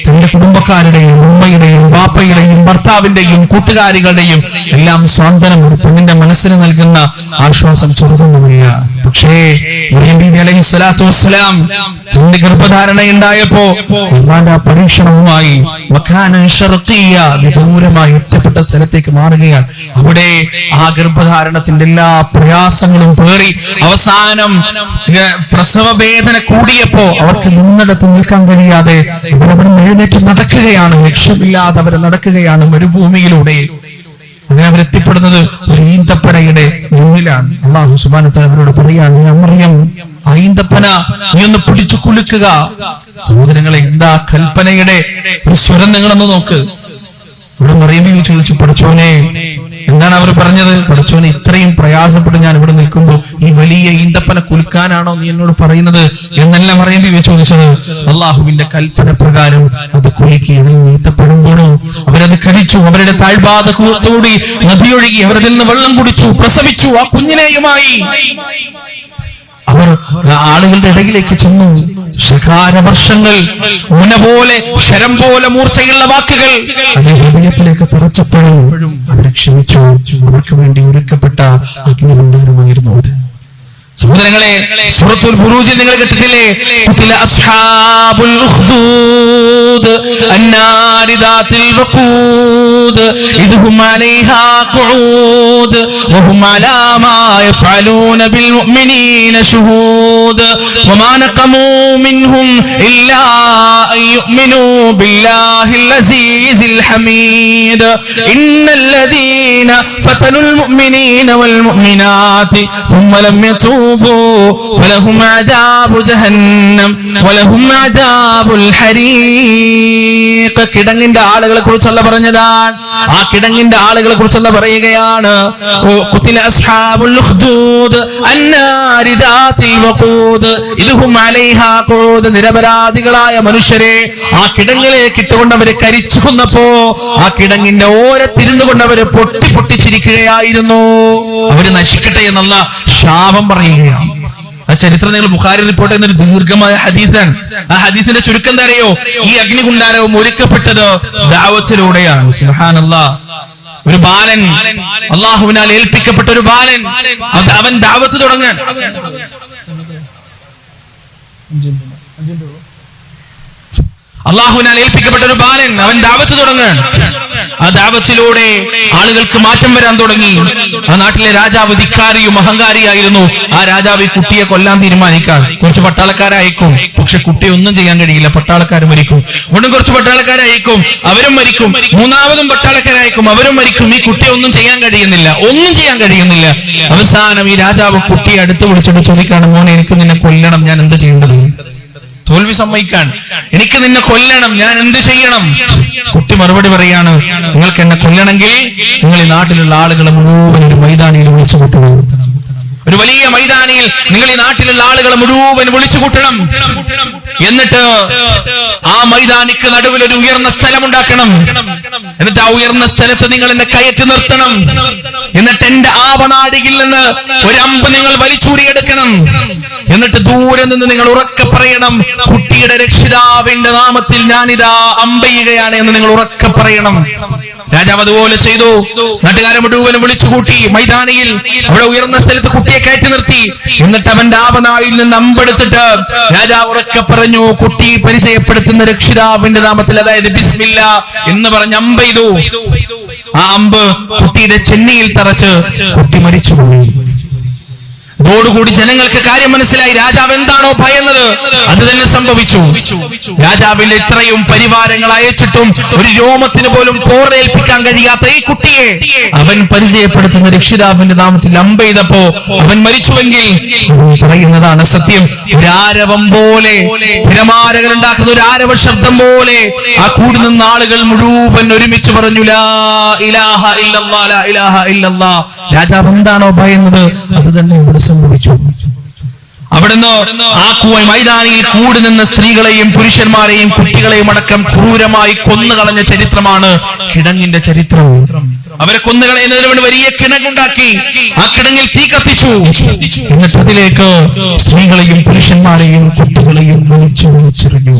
Speaker 1: തന്റെ കുടുംബക്കാരുടെയും ഉമ്മയുടെയും വാപ്പയുടെയും ഭർത്താവിന്റെയും കൂട്ടുകാരികളുടെയും എല്ലാം സ്വാന്തനം പെണ്ണിന്റെ മനസ്സിന് നൽകുന്ന ആശ്വാസം ചെറുതൊന്നുമില്ല. പക്ഷേ നബി അലൈഹിസ്സലാത്തു വസ്സലാം തന്റെ ഗർഭധാരണയുണ്ടായപ്പോ പരീക്ഷണവുമായി വിദൂരമായി ഒറ്റപ്പെട്ട സ്ഥലത്തേക്ക് മാറുകയാണ്. അവിടെ ആ ഗർഭധാരണത്തിന്റെ എല്ലാ പ്രയാസങ്ങളും പേറി അവസാനം പ്രസവ വേദന കൂടിയപ്പോ അവർക്ക് നിന്നിടത്ത് നിൽക്കാൻ കഴിയാതെ അവിടെ എഴുന്നേറ്റ് നടക്കുകയാണ്. ലക്ഷ്യമില്ലാതെ അവർ നടക്കുകയാണ് മരുഭൂമിയിലൂടെ. അങ്ങനെ അവരെത്തിപ്പെടുന്നത് ഒരു ഈന്തപ്പനയുടെ മുന്നിലാണ്. അല്ലാഹു സുബ്ഹാനഹു വ തആല അവരോട് പറയാണ്, മറിയം, ആ ഈന്തപ്പന നീ ഒന്ന് പിടിച്ചു കുലുക്കുക. സഹോദരങ്ങളെ, എന്താ കൽപ്പനയുടെ ഒരു സ്വരം നിങ്ങളൊന്ന് നോക്ക്. ഇവിടെ മറിയം ബീവി ചോദിച്ചു, പഠിച്ചോനെ, എന്താണ് അവർ പറഞ്ഞത്? പഠിച്ചോനെ, ഇത്രയും പ്രയാസപ്പെട്ട് ഞാൻ ഇവിടെ നിൽക്കുമ്പോൾ ഈ വലിയ ഈന്തപ്പന കുലുക്കാനാണോ നീ എന്നോട് പറയുന്നത് എന്നല്ല മറിയം ബീവി ചോദിച്ചത്. അള്ളാഹുവിന്റെ കൽപ്പന പ്രകാരം അത് കുലുക്കി ഈന്തപ്പെടുമ്പോഴും അവരത് കഴിച്ചു. അവരുടെ താഴ്ഭാഗത്തോടി നദിയൊഴുകി അവരിൽ നിന്ന് വെള്ളം കുടിച്ചു, പ്രസവിച്ചു. ആ കുഞ്ഞിനെയുമായി അവർ ആളുകളുടെ ഇടയിലേക്ക് ചെന്നു. ശകാരവർഷങ്ങൾ, മുന പോലെ ശരം പോലെ മൂർച്ചയുള്ള വാക്കുകൾ ഹൃദയത്തിലേക്ക് തറച്ചപ്പോഴും അവരെ ക്ഷമിച്ചു. അവർക്ക് വേണ്ടി ഒരുക്കപ്പെട്ട അഗ്നികുണ്ഡമായിരുന്നു അത്. സഹോദരങ്ങളെ, സൂറത്തുൽ ബുറൂജിൽ നിങ്ങൾ കേട്ടിട്ടില്ലേ? ഖുതില അസ്ഹാബുൽ ഉഖ്ദൂദ് അന്നാരി ദാത്തിൽ വഖൂദ് ഇദ്ഹും അലൈഹാ ഖുഊദ് വഹും അലാ മാ യഫ്അലൂന ബിൽ മുഅ്മിനീന ശുഹൂദ് വമാ നഖമൂ മിൻഹും ഇല്ലാ അൻ യുഅ്മിനൂ ബില്ലാഹിൽ അസീസിൽ ഹമീദ് ഇന്നൽ ലദീന ഫതനുൽ മുഅ്മിനീന വൽ മുഅ്മിനാതി ثم لم يتوبوا فلهم عذاب جهنم ولهم عذاب الحريق. കിടങ്ങിന്റെ ആളുകളെ കുറിച്ചല്ല പറഞ്ഞതാണ്. ആ കിടങ്ങിന്റെ ആളുകളെ കുറിച്ചല്ല പറയുകയാണ്. ഖുതില അസ്ഹാബുൽ ഉഖ്ദൂദ് അന്നാരി ദാത്തിൽ വഖൂദ് ഇദ്ഹും അലൈഹാ ഖുഊദ്. നിരപരാധികളായ മനുഷ്യരെ ആ കിടങ്ങിലേക്ക് ഇട്ടുകൊണ്ട് അവരെ കരിച്ചു കൊന്നപ്പോ ആ കിടങ്ങിന്റെ ഓരത്തിരുന്നു കൊണ്ട് അവര് പൊട്ടിച്ചിരിക്കുകയായിരുന്നു. അവര് നശിക്കട്ടെ എന്നുള്ള ശാപം പറയുകയാണ്. ആ ചരിത്രം നിങ്ങൾ ബുഖാരി റിപ്പോർട്ട് ചെയ്യുന്ന ഒരു ദീർഘമായ ഹദീസാണ്. ആ ഹദീസിന്റെ ചുരുക്കം എന്താ അറിയോ? ഈ അഗ്നികുണ്ഡാരവും ഒരുക്കപ്പെട്ടത് ദഅവത്തിലൂടെയാണ്. സുബ്ഹാനല്ലാഹ്. ഒരു ബാലൻ, അള്ളാഹുവിനാൽ ഏൽപ്പിക്കപ്പെട്ട ഒരു ബാലൻ, അവൻ ദഅവത്ത് തുടങ്ങാൻ. അള്ളാഹുവിനാൽ ഏൽപ്പിക്കപ്പെട്ട ഒരു ബാലൻ, അവൻ ദഅവത്ത് തുടങ്ങാൻ. ആ ദഅവത്തിലൂടെ ആളുകൾക്ക് മാറ്റം വരാൻ തുടങ്ങി. ആ നാട്ടിലെ രാജാവ് ധിക്കാരിയും അഹങ്കാരിയായിരുന്നു. ആ രാജാവ് ഈ കുട്ടിയെ കൊല്ലാൻ തീരുമാനിക്കാൻ കുറച്ച് പട്ടാളക്കാരെ അയക്കും. പക്ഷെ കുട്ടിയെ ഒന്നും ചെയ്യാൻ കഴിയില്ല, പട്ടാളക്കാർ മരിക്കും. വീണ്ടും കുറച്ച് പട്ടാളക്കാരെ അയക്കും, അവരും മരിക്കും. മൂന്നാമതും പട്ടാളക്കാരെ അയക്കും, അവരും മരിക്കും. ഈ കുട്ടിയെ ഒന്നും ചെയ്യാൻ കഴിയുന്നില്ല. അവസാനം ഈ രാജാവ് കുട്ടിയെ അടുത്ത് വിളിച്ചിട്ട് ചോദിക്കാണ്, മോനെ, എനിക്ക് നിന്നെ കൊല്ലണം, ഞാൻ എന്ത് ചെയ്യേണ്ടത്? തോൽവി സമ്മതിക്കാൻ, എനിക്ക് നിന്നെ കൊല്ലണം, ഞാൻ എന്ത് ചെയ്യണം? കുട്ടി മറുപടി പറയാണ്, നിങ്ങൾക്ക് എന്നെ കൊല്ലണമെങ്കിൽ നിങ്ങൾ ഈ നാട്ടിലുള്ള ആളുകളെ മുഴുവൻ ഒരു മൈതാനിയിൽ വിളിച്ചു കൂട്ടണം. ഒരു വലിയ മൈതാനിയിൽ നിങ്ങൾ ഈ നാട്ടിലുള്ള ആളുകളെ മുഴുവൻ വിളിച്ചു കൂട്ടണം. എന്നിട്ട് ആ മൈതാനിക്ക് നടുവിൽ ഒരു ഉയർന്ന സ്ഥലം ഉണ്ടാക്കണം. എന്നിട്ട് ആ ഉയർന്ന സ്ഥലത്ത് നിങ്ങൾ എന്നെ കയറ്റി നിർത്തണം. എന്നിട്ട് എന്റെ ആവനാടിയിൽ നിന്ന് ഒരു അമ്പ് നിങ്ങൾ വലിച്ചൂരിയെടുക്കണം. എന്നിട്ട് ദൂരെ നിന്ന് നിങ്ങൾ ഉറക്കെ പറയണം, കുട്ടിയുടെ രക്ഷിതാവിന്റെ നാമത്തിൽ ഞാനിതാ അമ്പെയ്യുകയാണ് എന്ന് നിങ്ങൾ ഉറക്കെ പറയണം. രാജാവ് അതുപോലെ ചെയ്തു. നാട്ടുകാരെ മുഴുവനും വിളിച്ചുകൂട്ടി മൈതാനിയിൽ. അവിടെ ഉയർന്ന സ്ഥലത്ത് കുട്ടിയെ കയറ്റി നിർത്തി. എന്നിട്ട് അവന്റെ ആവനായിൽ നിന്ന് അമ്പെടുത്തിട്ട് രാജാവ് ഉറക്കെ പറഞ്ഞു, കുട്ടി പരിചയപ്പെടുത്തുന്ന രക്ഷിതാവിന്റെ നാമത്തിൽ, അതായത് ബിസ്മില്ലാ എന്ന് പറഞ്ഞ് അമ്പെയ്തു. ആ അമ്പ് കുട്ടിയുടെ ചെന്നിയിൽ തറച്ച് കുട്ടി മരിച്ചുപോയി. അതോടുകൂടി ജനങ്ങൾക്ക് കാര്യം മനസ്സിലായി. രാജാവ് എന്താണോ ഭയന്നത് അത് തന്നെ സംഭവിച്ചു. രാജാവിന്റെ ഇത്രയും പരിവാരങ്ങൾ അയച്ചിട്ടും ഒരു രോമത്തിന് പോലും പോറേൽപ്പിക്കാൻ കഴിയാത്ത ഈ കുട്ടിയെ അവൻ പരിചയപ്പെടുത്തുന്ന രക്ഷിതാവിന്റെ നാമത്തിൽ അമ്പെയ്തപ്പോ അവൻ മരിച്ചുവെങ്കിൽ പറയുന്നതാണ് സത്യം. ഒരാരവം പോലെ, തിരമാലകൾ ഉണ്ടാക്കുന്ന ഒരു ആരവ ശബ്ദം പോലെ ആ കൂടി നിന്ന ആളുകൾ മുഴുവൻ ഒരുമിച്ച് പറഞ്ഞു, ലാ ഇലാഹ ഇല്ലല്ലാഹ്, ലാ ഇലാഹ ഇല്ലല്ലാഹ്. രാജാവ് എന്താണോ ഭയന്നത് അത് തന്നെ ഇവിടെ സംഭവിച്ചു. അവിടുന്ന് ആ മൈതാനിയിൽ കൂടി നിന്ന സ്ത്രീകളെയും പുരുഷന്മാരെയും കുട്ടികളെയും അടക്കം ക്രൂരമായി കൊന്നുകളഞ്ഞ ചരിത്രമാണ് കിടങ്ങിന്റെ ചരിത്രം. അവരെ കൊന്നുകളയുന്നതിന് വേണ്ടി വലിയ കിണങ്ങുണ്ടാക്കി, ആ കിടങ്ങിൽ തീ കത്തിച്ചു. എന്നിട്ട് അതിലേക്ക് സ്ത്രീകളെയും പുരുഷന്മാരെയും കുട്ടികളെയും വലിച്ചെറിഞ്ഞു.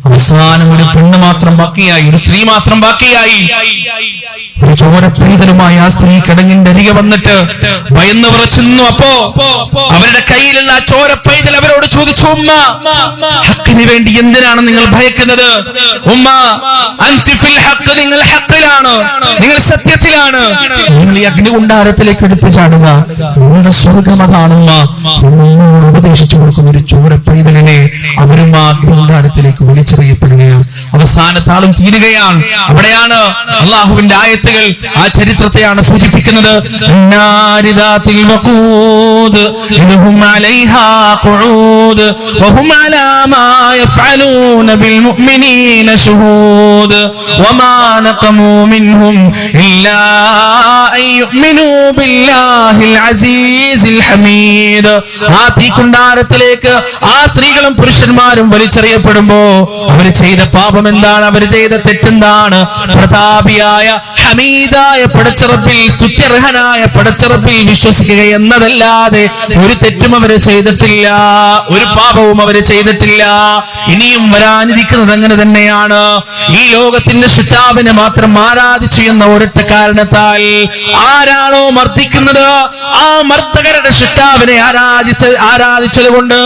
Speaker 1: അവസാനം ഒരു പെണ്ണ് മാത്രം ബാക്കിയായി, ഒരു സ്ത്രീ മാത്രം ബാക്കിയായി. ഒരു ചോരപ്പൈതലുമായി ആ സ്ത്രീ കിടങ്ങിന്റെ അരികെ വന്നിട്ട് ഭയന്ന് വിറച്ചു. അപ്പോ അവരുടെ കയ്യിലുള്ള ആ ചോരപ്പൈതൽ അവരോട് ചോദിച്ചു, ഉമ്മ, ഹക്കിന് വേണ്ടി എന്തിനാണ് നിങ്ങൾ ഭയക്കുന്നത്? ഉമ്മ, അൻതി ഫിൽ ഹഖ്, നിങ്ങൾ ഹഖിലാണ്, നിങ്ങൾ സത്യത്തിലാണ്. നിങ്ങൾ ഈ അഗ്നികുണ്ഡാരത്തിലേക്ക് എടുത്തു ചാടുക, നിങ്ങളുടെ സ്വർഗമതാണുമ്മ. ഉപദേശിച്ചു കൊടുക്കുന്ന ഒരു ചോരപ്പൈതലിനെ അവരും ആ അഗ്നികുണ്ഡാരത്തിലേക്ക് വലിച്ചെറിയപ്പെടുകയാണ്. അവസാനത്താളും തീരുകയാണ്. അവിടെയാണ് അള്ളാഹുവിന്റെ ആയത്തുകൾ ആ ചരിത്രത്തെയാണ് സൂചിപ്പിക്കുന്നത്. ആ തീക്കുണ്ടാരത്തിലേക്ക് ആ സ്ത്രീകളും പുരുഷന്മാരും വലിച്ചെറിയപ്പെടുമ്പോ അവര് ചെയ്ത പാപം എന്താണ്? അവര് ചെയ്ത തെറ്റെന്താണ്? പ്രതാപിയായ ഹമീദായ പടച്ചറബിൽ, സ്തുത്യർഹനായ പടച്ചറബിൽ വിശ്വസിക്കുക എന്നതല്ലാതെ ഒരു തെറ്റും അവര് ചെയ്തിട്ടില്ല, ഒരു പാപവും അവര് ചെയ്തിട്ടില്ല. ഇനിയും വരാനിരിക്കുന്നത് അങ്ങനെ തന്നെയാണ്. ഈ ലോകത്തിന്റെ സൃഷ്ടാവിനെ മാത്രം ആരാധിച്ചു എന്ന ഒരൊറ്റ കാരണത്താൽ ആരാണോ മർദ്ദിക്കുന്നത്, ആ മർദ്ദകരുടെ സൃഷ്ടാവിനെ ആരാധിച്ചത് കൊണ്ട്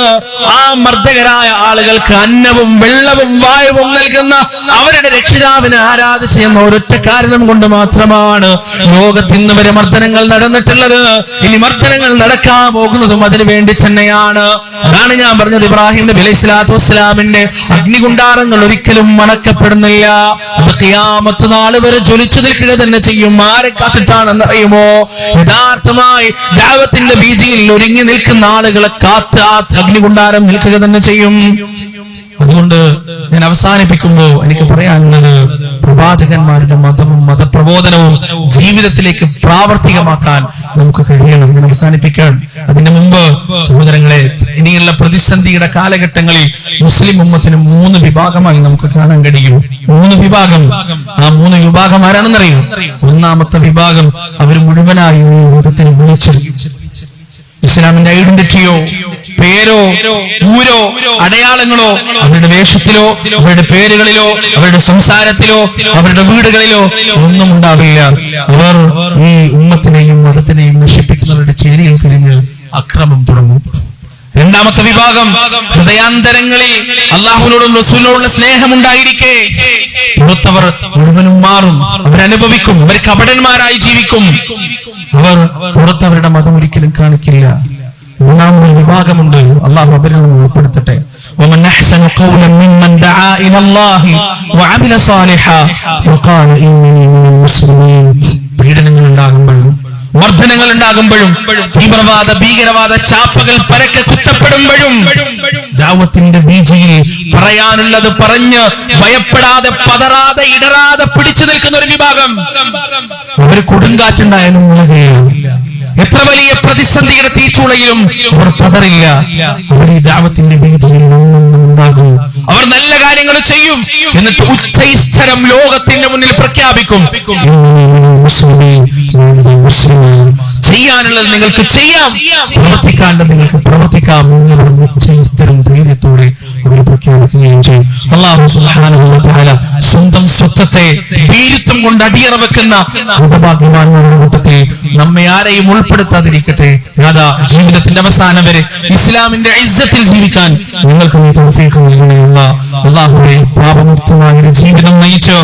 Speaker 1: ആ മർദ്ദകരായ ആളുകൾക്ക് അന്നവും വെള്ളവും വായുവും നൽകുന്ന അവരുടെ രക്ഷിതാവിനെ ആരാധിച്ചു എന്ന ഒരൊറ്റ കാരണം കൊണ്ട് മാത്രമാണ് ലോകത്തിന്ന് വരെ മർദ്ദനങ്ങൾ നടന്നിട്ടുള്ളത്. ഇനി മർദ്ദനങ്ങൾ നടക്കാൻ പോകുന്നതും അതിനു വേണ്ടി തന്നെയാണ്. അതാണ് ഞാൻ പറഞ്ഞത്, ഇബ്രാഹിം നബി അലൈഹി സ്വലാത്തു വസ്സലാമിന്റെ അഗ്നികുണ്ടാരങ്ങൾ ഒരിക്കലും മണക്കപ്പെടുന്നില്ല. അത് ഖിയാമത്ത് നാൾ വരെ ജ്വലിച്ചു നിൽക്കുക തന്നെ ചെയ്യും. ആരെ കാത്തിട്ടാണെന്ന് അറിയുമോ? യഥാർത്ഥമായി ദഅവത്തിന്റെ ബീജിയിൽ ഒരുങ്ങി നിൽക്കുന്ന ആളുകളെ കാത്ത് ആ അഗ്നികുണ്ടാരം നിൽക്കുക തന്നെ ചെയ്യും. അതുകൊണ്ട് ഞാൻ അവസാനിപ്പിക്കുമ്പോൾ എനിക്ക് പറയാനുള്ളത്, പ്രവാചകന്മാരുടെ മതവും മതപ്രബോധനവും ജീവിതത്തിലേക്ക് പ്രാവർത്തികമാക്കാൻ നമുക്ക് കഴിയണം. ഞാൻ അവസാനിപ്പിക്കാൻ അതിന്റെ മുമ്പ് സഹോദരങ്ങളെ, ഇനിയുള്ള പ്രതിസന്ധിയുടെ കാലഘട്ടങ്ങളിൽ മുസ്ലിം ഉമ്മത്തിന് 3 വിഭാഗമായി നമുക്ക് കാണാൻ കഴിയും. 3 വിഭാഗം. ആ 3 വിഭാഗം ആരാണെന്നറിയും? ഒന്നാമത്തെ വിഭാഗം അവർ മുഴുവനായി മതത്തിന് വിളിച്ചെറിയും. ഇസ്ലാമിന്റെ ഐഡന്റിറ്റിയോ പേരോ ഊരോ അടയാളങ്ങളോ അവരുടെ വേഷത്തിലോ അവരുടെ പേരുകളിലോ അവരുടെ സംസാരത്തിലോ അവരുടെ വീടുകളിലോ ഒന്നും ഉണ്ടാവില്ല. അവർ ഈ ഉമ്മത്തിനെയും മതത്തിനെയും നശിപ്പിക്കുന്നവരുടെ ചേരിയിൽ തിരിഞ്ഞ് അക്രമം തുടങ്ങും. രണ്ടാമത്തെ വിഭാഗം ഹൃദയാന്തരങ്ങളിൽ അള്ളാഹുവിനോടും റസൂലിനോടുള്ള സ്നേഹമുണ്ടായിരിക്കെ പുറത്തവർ മുഴുവനും മാറും. അവരനുഭവിക്കും, അവർ കപടന്മാരായി ജീവിക്കും. അവർ പുറത്തവരുടെ മതം ഒരിക്കലും കാണിക്കില്ല. മൂന്നാമതൊരു വിഭാഗമുണ്ട്, അള്ളാഹു അവരിൽ നിന്ന് ഉൾപ്പെടുത്തട്ടെ. ومن أحسن قولا ممن دعا إلى الله وعمل صالحا وقال إنني من المسلمين. പീഡനങ്ങൾ ഉണ്ടാകുമ്പോഴും മർദ്ദനങ്ങൾ ഉണ്ടാകുമ്പോഴും തീവ്രവാദ ഭീകരവാദ ചാപ്പകൾ പരക്കെ കുത്തപ്പെടുമ്പോഴും ദഅവത്തിന്റെ ബീജിയിൽ പറയാനുള്ളത് പറഞ്ഞ് ഭയപ്പെടാതെ പതറാതെ ഇടറാതെ പിടിച്ചു നിൽക്കുന്ന ഒരു വിഭാഗം. അവർ കൊടുങ്കാറ്റുണ്ടായാലും മുളകയില്ല, എത്ര വലിയ പ്രതിസന്ധിയുടെ തീച്ചൂളയിലും അവർ പതറില്ല. അവർ ഈ ദഅവത്തിന്റെ ബീജിയിൽ ഉണ്ടാകും. അവർ നല്ല കാര്യങ്ങൾ ചെയ്യും, എന്നിട്ട് ഉച്ചൈസ്തരം ലോകത്തിന്റെ മുന്നിൽ പ്രഖ്യാപിക്കും, ചെയ്യാനുള്ളത് നിങ്ങൾക്ക് ചെയ്യാം, പ്രവർത്തിക്കാണ്ട് നിങ്ങൾക്ക് പ്രവർത്തിക്കാം. ഉച്ചൈസ്തരം ധൈര്യത്തോടെ അവർ പ്രഖ്യാപിക്കുകയും ചെയ്യും. അല്ലാഹു സുബ്ഹാനഹു വ തആല സ്വന്തം സ്വത്വത്തെ വീര്യത്വം കൊണ്ട് അടിയറ വെക്കുന്ന ഹതഭാഗ്യവാന്മാരുടെ കൂട്ടത്തിൽ നമ്മെ ആരെയും ഉൾപ്പെടുത്താതിരിക്കട്ടെ. അതാ ജീവിതത്തിന്റെ അവസാനം വരെ ഇസ്ലാമിന്റെ ഇസ്സത്തിൽ ജീവിക്കാൻ നിങ്ങൾക്ക് തൗഫീഖ് നൽകണേ. അല്ലാഹുവേ, പാപമുക്തമായ ഒരു ജീവിതം നയിച്ച്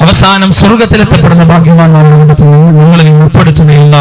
Speaker 1: അവസാനം സ്വർഗ്ഗത്തിലെത്തപ്പെടുന്ന ഭാഗ്യവാന്മാരുടെ കൂട്ടത്തിൽ നിങ്ങളെ ഉൾപ്പെടുത്തുകയില്ല.